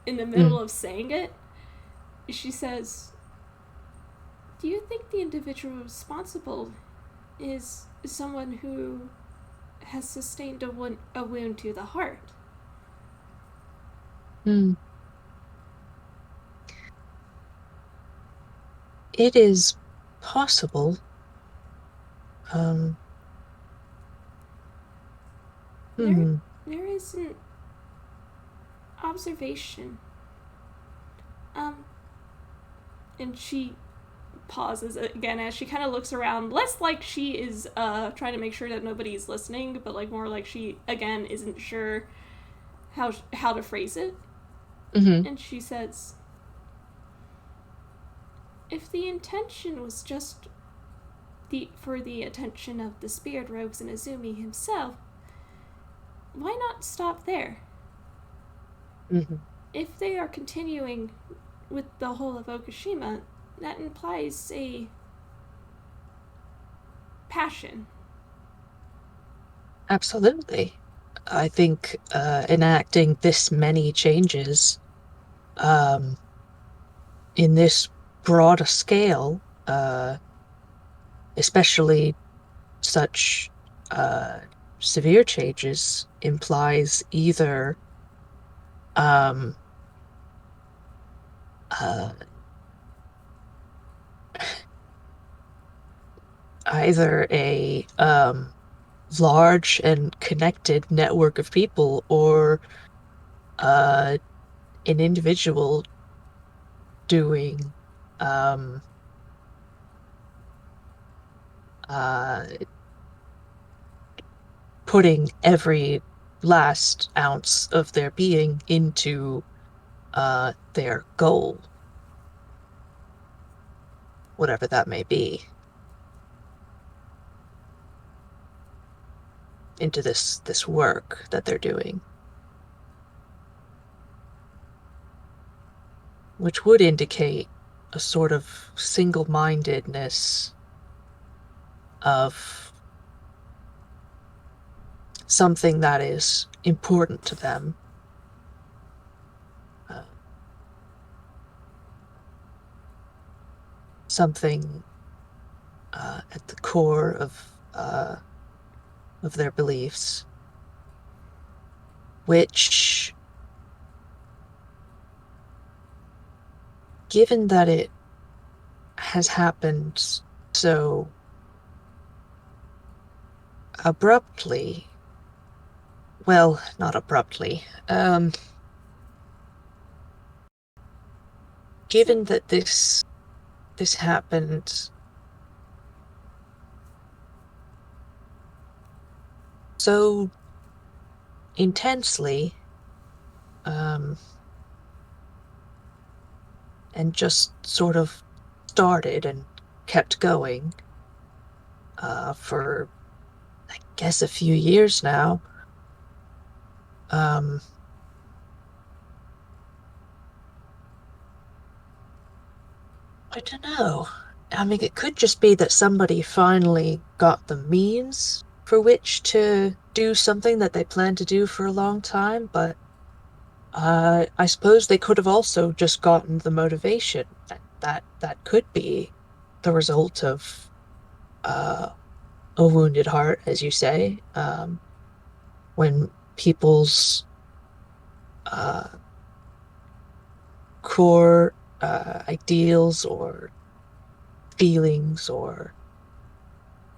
in the middle Mm. of saying it, she says, "Do you think the individual responsible is someone who has sustained a wound to the heart?" Mm. It is possible. Um, There, hmm. there is an observation. Um, and she pauses again as she kind of looks around, less like she is trying to make sure that nobody's listening, but like more like she again isn't sure how to phrase it. Hmm. And she says, "If the intention was just the attention of the spirit rogues and Azumi himself, why not stop there? Hmm. If they are continuing with the whole of Okushima, that implies a passion." Absolutely. I think enacting this many changes um, in this broad a scale, especially such uh, severe changes, implies um, uh, either a large and connected network of people or uh, an individual doing um, uh, putting every last ounce of their being into their goal, whatever that may be, into this work that they're doing, which would indicate a sort of single-mindedness of something that is important to them, uh, something at the core of their beliefs, which, given that it has happened so abruptly, well, not abruptly, So, given that this happened so intensely, um, and just sort of started and kept going for, I guess, a few years now. Um, I don't know. I mean, it could just be that somebody finally got the means for which to do something that they planned to do for a long time, but I suppose they could have also just gotten the motivation. That could be the result of uh, a wounded heart, as you say, when people's uh, core ideals or feelings or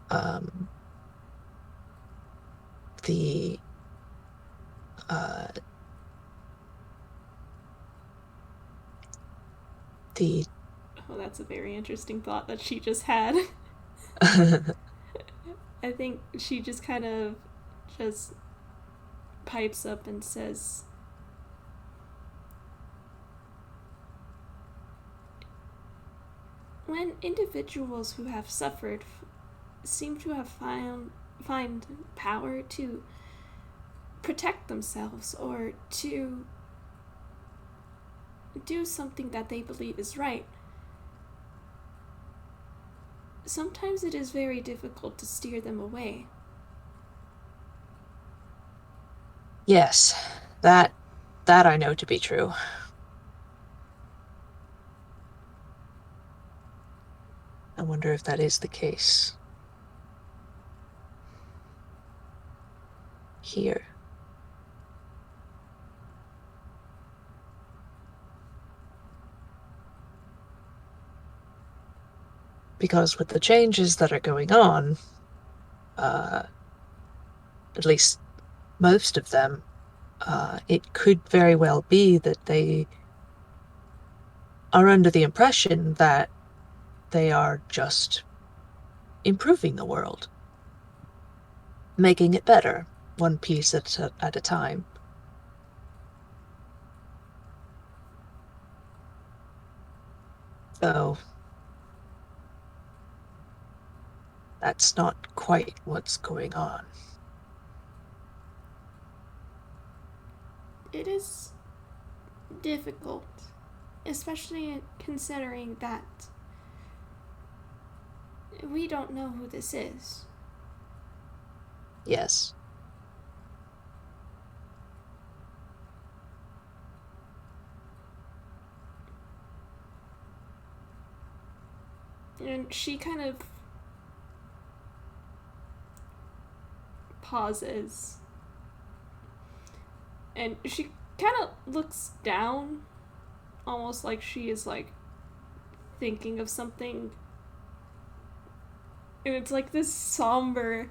um, the uh, the oh, that's a very interesting thought that she just had. I think she just kind of just pipes up and says, "When individuals who have suffered seem to have find power to protect themselves or to do something that they believe is right, sometimes it is very difficult to steer them away." Yes, that that I know to be true. I wonder if that is the case here. Because with the changes that are going on, uh, at least most of them, it could very well be that they are under the impression that they are just improving the world, making it better, one piece at a time. So that's not quite what's going on. It is difficult, especially considering that we don't know who this is. Yes. And she kind of pauses and she kind of looks down, almost like she is like thinking of something. And it's like this somber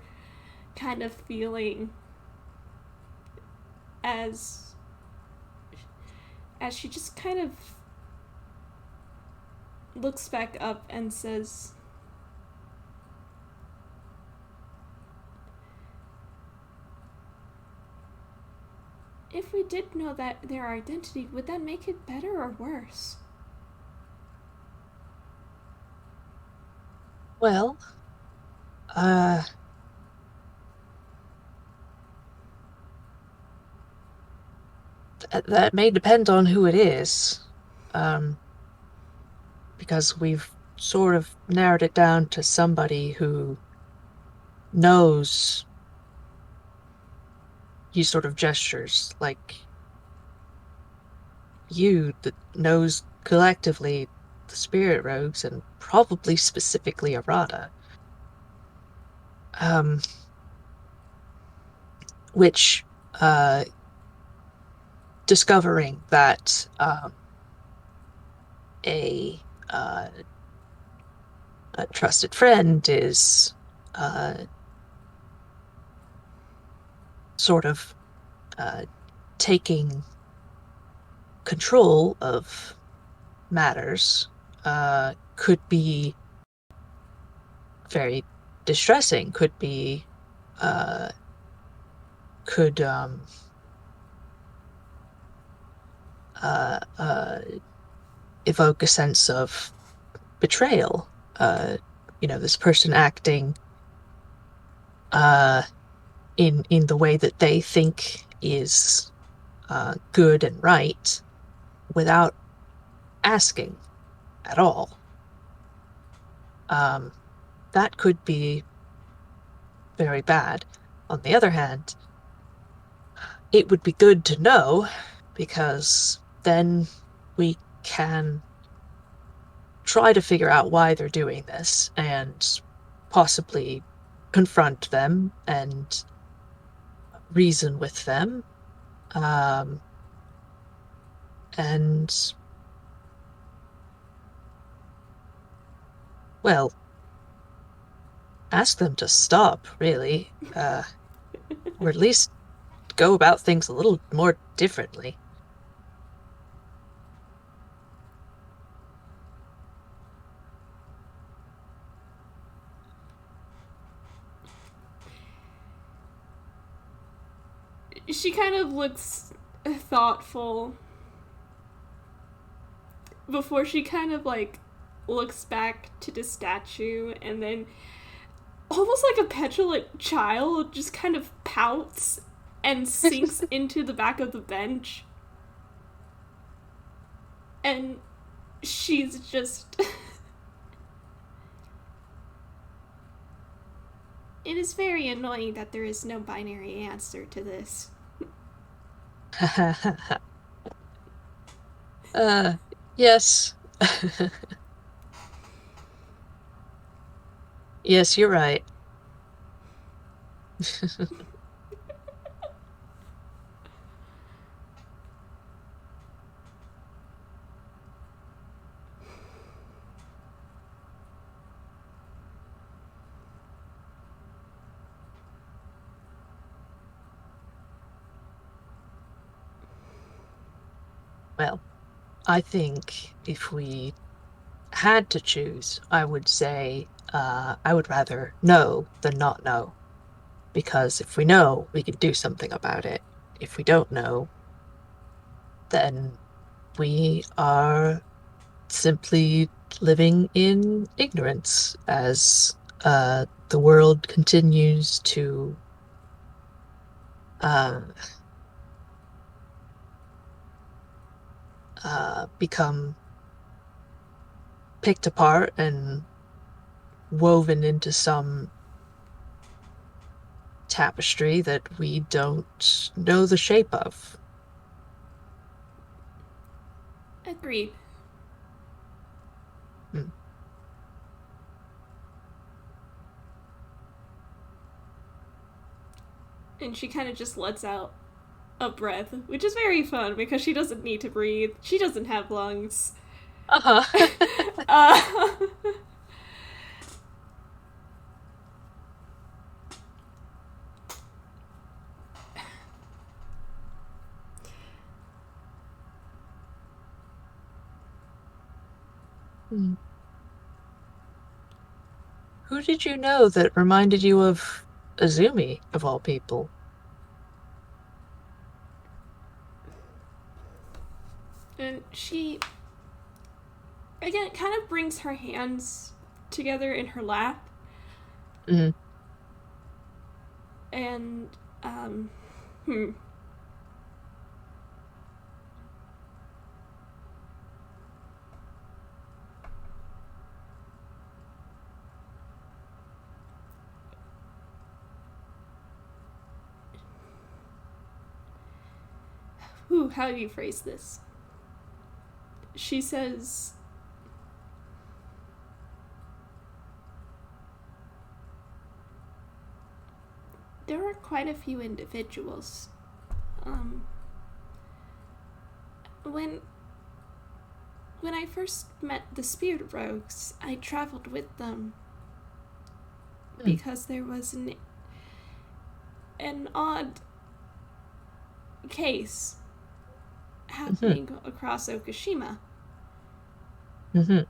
kind of feeling as she just kind of looks back up and says, if we did know that their identity, would that make it better or worse? Well, uh, that may depend on who it is. Um, because we've sort of narrowed it down to somebody who knows. He sort of gestures like you, that knows collectively the spirit rogues and probably specifically Arata. Um, which discovering that a uh, a trusted friend is uh, sort of uh, taking control of matters could be very distressing, uh, could uh, uh, evoke a sense of betrayal. This person acting uh, in the way that they think is good and right without asking at all. Um, that could be very bad. On the other hand, it would be good to know because then we can try to figure out why they're doing this and possibly confront them and reason with them. Um, and, well, ask them to stop, really, or at least go about things a little more differently. She kind of looks thoughtful before she kind of like looks back to the statue and then almost like a petulant child just kind of pouts and sinks into the back of the bench. And she's just it is very annoying that there is no binary answer to this. uh, yes. Yes, you're right. Well, I think if we had to choose, I would say I would rather know than not know. Because if we know, we can do something about it. If we don't know, then we are simply living in ignorance as the world continues to uh, become picked apart and woven into some tapestry that we don't know the shape of. Agreed. Hmm. And she kind of just lets out a breath, which is very fun because she doesn't need to breathe. She doesn't have lungs. Uh-huh. uh, Hmm. Who did you know that reminded you of Azumi, of all people? and she, again, kind of brings her hands together in her lap Mm, and, um, hmm. Ooh, how do you phrase this? She says, there are quite a few individuals. Um, when when I first met the Spirit Rogues, I traveled with them mm, because there was an odd case mhm, happening across Okushima. mhm.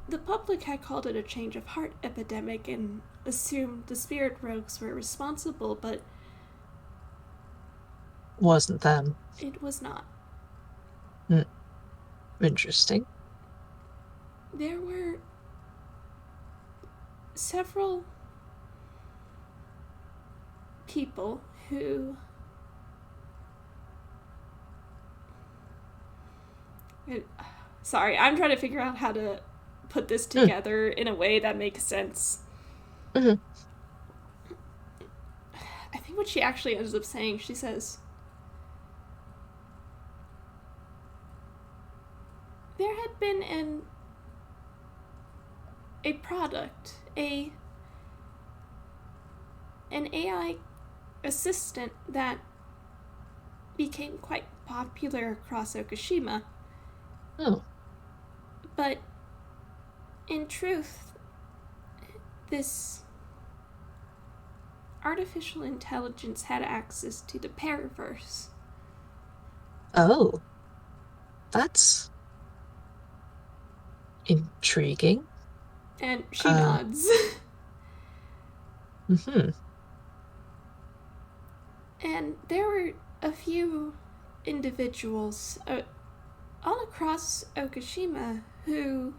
The public had called it a change of heart epidemic and assumed the Spirit Rogues were responsible, but Wasn't them. it was not. Mm, interesting. There were several people who. Sorry, I'm trying to figure out how to put this Mm, together in a way that makes sense. mhm, I think what she actually ends up saying, she says, there had been a product, an AI assistant that became quite popular across Okushima, oh, but in truth, this artificial intelligence had access to the Paraverse. oh, that's intriguing. And she Uh, nods. mhm, And there were a few individuals all across Okushima who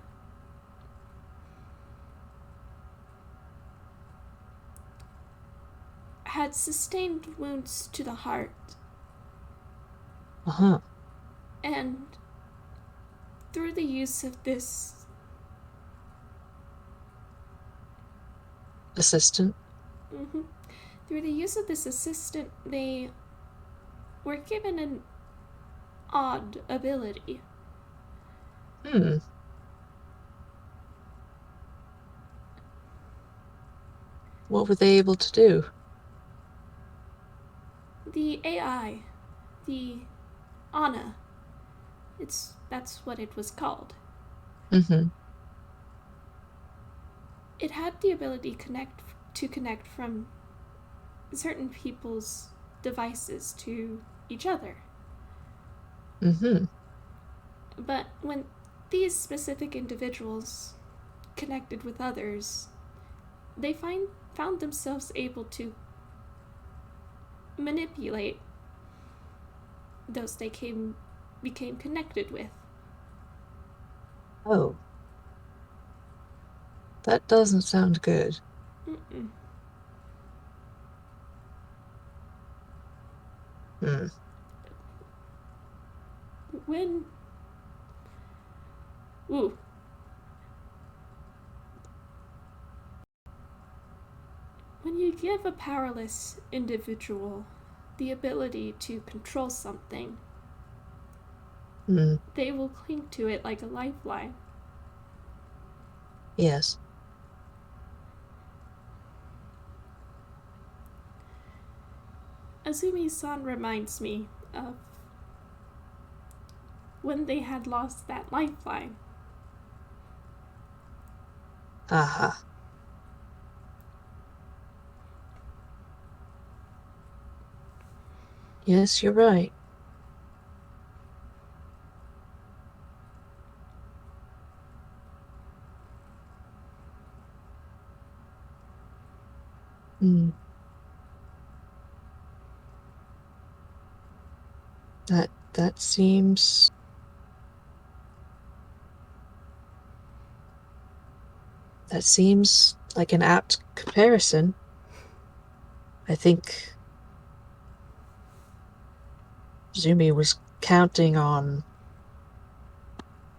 had sustained wounds to the heart, uh-huh. and through the use of this, Assistant. mm-hmm, through the use of this assistant, they were given an odd ability. Hmm. What were they able to do? The AI, the Anna, that's what it was called. Mm-hmm. It had the ability to connect from certain people's devices to each other. Mm-hmm. But when these specific individuals connected with others, they found themselves able to manipulate those became connected with. Oh, that doesn't sound good. Mm-mm. Hmm. When ooh, when you give a powerless individual the ability to control something, Hmm. they will cling to it like a lifeline. Yes. Azumi-san reminds me of when they had lost that lifeline. Aha. Yes, you're right. Hmm. That seems like an apt comparison. I think Zumi was counting on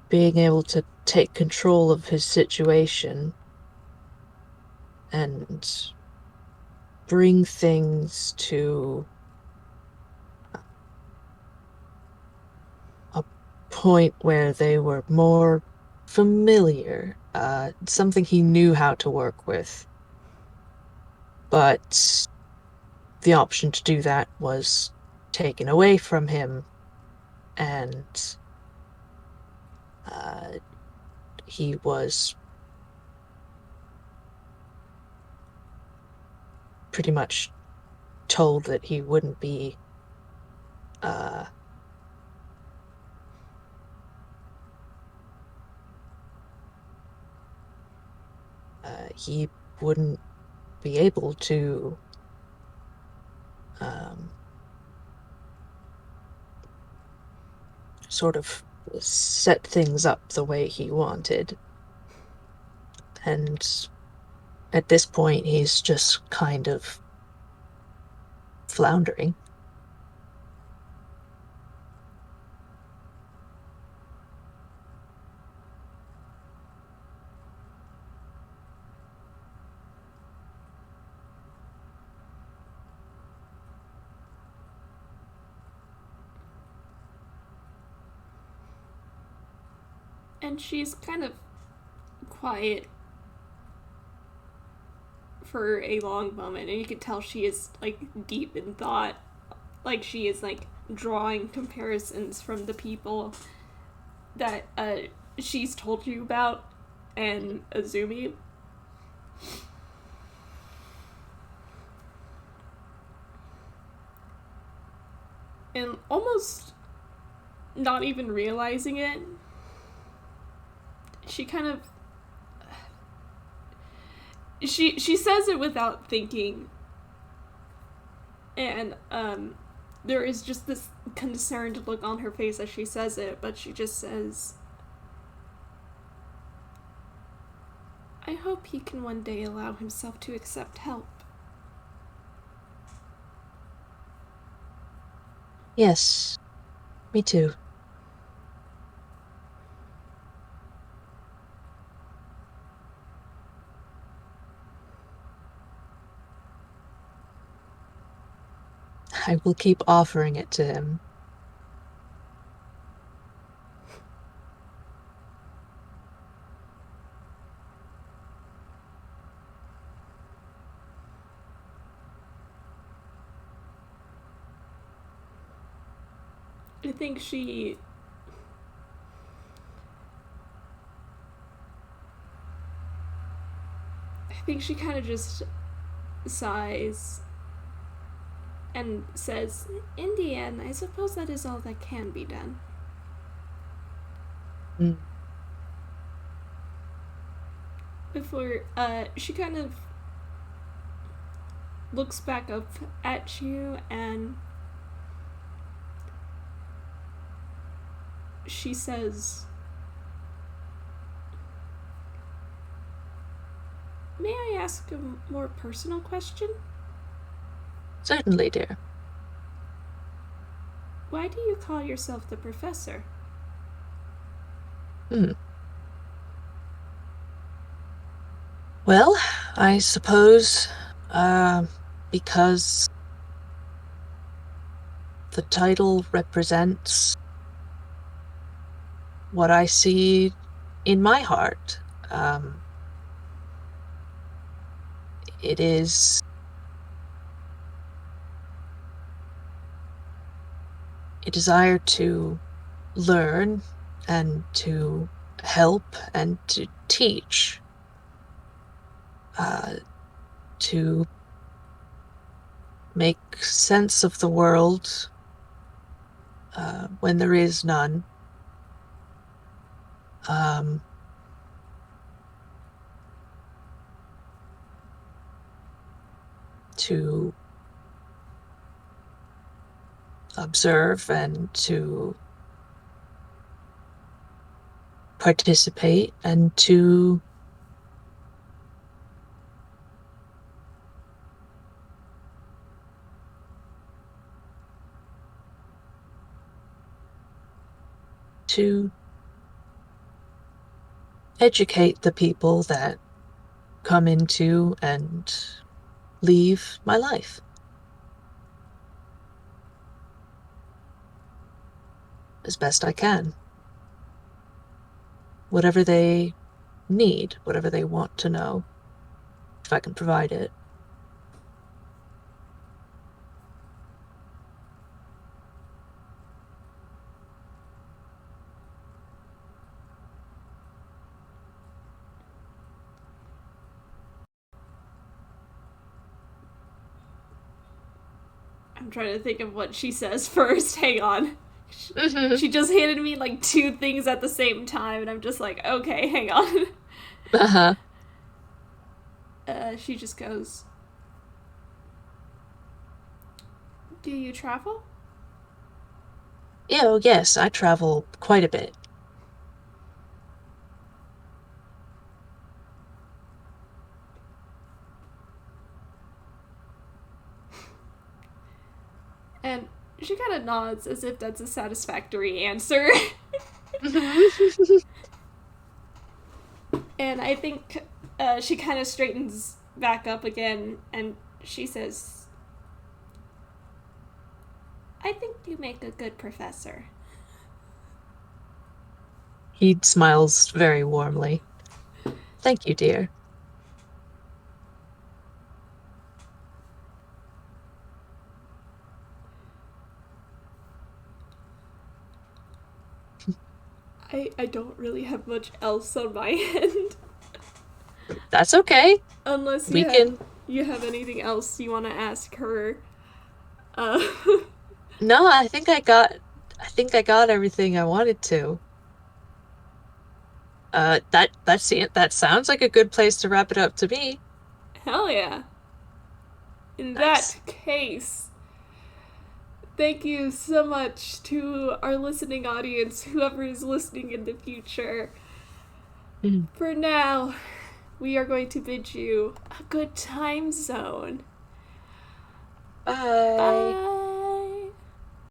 being able to take control of his situation and bring things to a point where they were more familiar, something he knew how to work with. But the option to do that was taken away from him, and uh, he was pretty much told that he wouldn't be uh, he wouldn't be able to um, sort of set things up the way he wanted. And at this point, he's just kind of floundering. And she's kind of quiet for a long moment, and you can tell she is like deep in thought. Like she is like drawing comparisons from the people that she's told you about and Azumi. And almost not even realizing it, she kind of she says it without thinking, and there is just this concerned look on her face as she says it, but she just says, I hope he can one day allow himself to accept help. Yes, me too. I will keep offering it to him. I think she kind of just sighs and says, "In the end, I suppose that is all that can be done." Mm. Before she kind of looks back up at you and she says, "May I ask a more personal question? Certainly, dear. Why do you call yourself the professor?" Hmm. Well, I suppose uh, because the title represents what I see in my heart. Um, it is a desire to learn and to help and to teach, uh, to make sense of the world when there is none. Um, to observe and to participate and to educate the people that come into and leave my life as best I can. Whatever they need, whatever they want to know, if I can provide it. I'm trying to think of what she says first. Hang on. Hmm. She just handed me like two things at the same time, and I'm just like, okay, hang on. Uh-huh. She just goes, "Do you travel?" Yeah, oh, yes, I travel quite a bit. And she kind of nods as if that's a satisfactory answer. And I think she kind of straightens back up again and she says, "I think you make a good professor." He smiles very warmly. Thank you, dear. I don't really have much else on my end. That's okay. Unless We can. you have anything else you want to ask her. Uh, No, I think I got everything I wanted to. That's it. That sounds like a good place to wrap it up to me. hell yeah. In that Nice. case, thank you so much to our listening audience, whoever is listening in the future. Mm. For now, we are going to bid you a good time zone. Bye. Bye.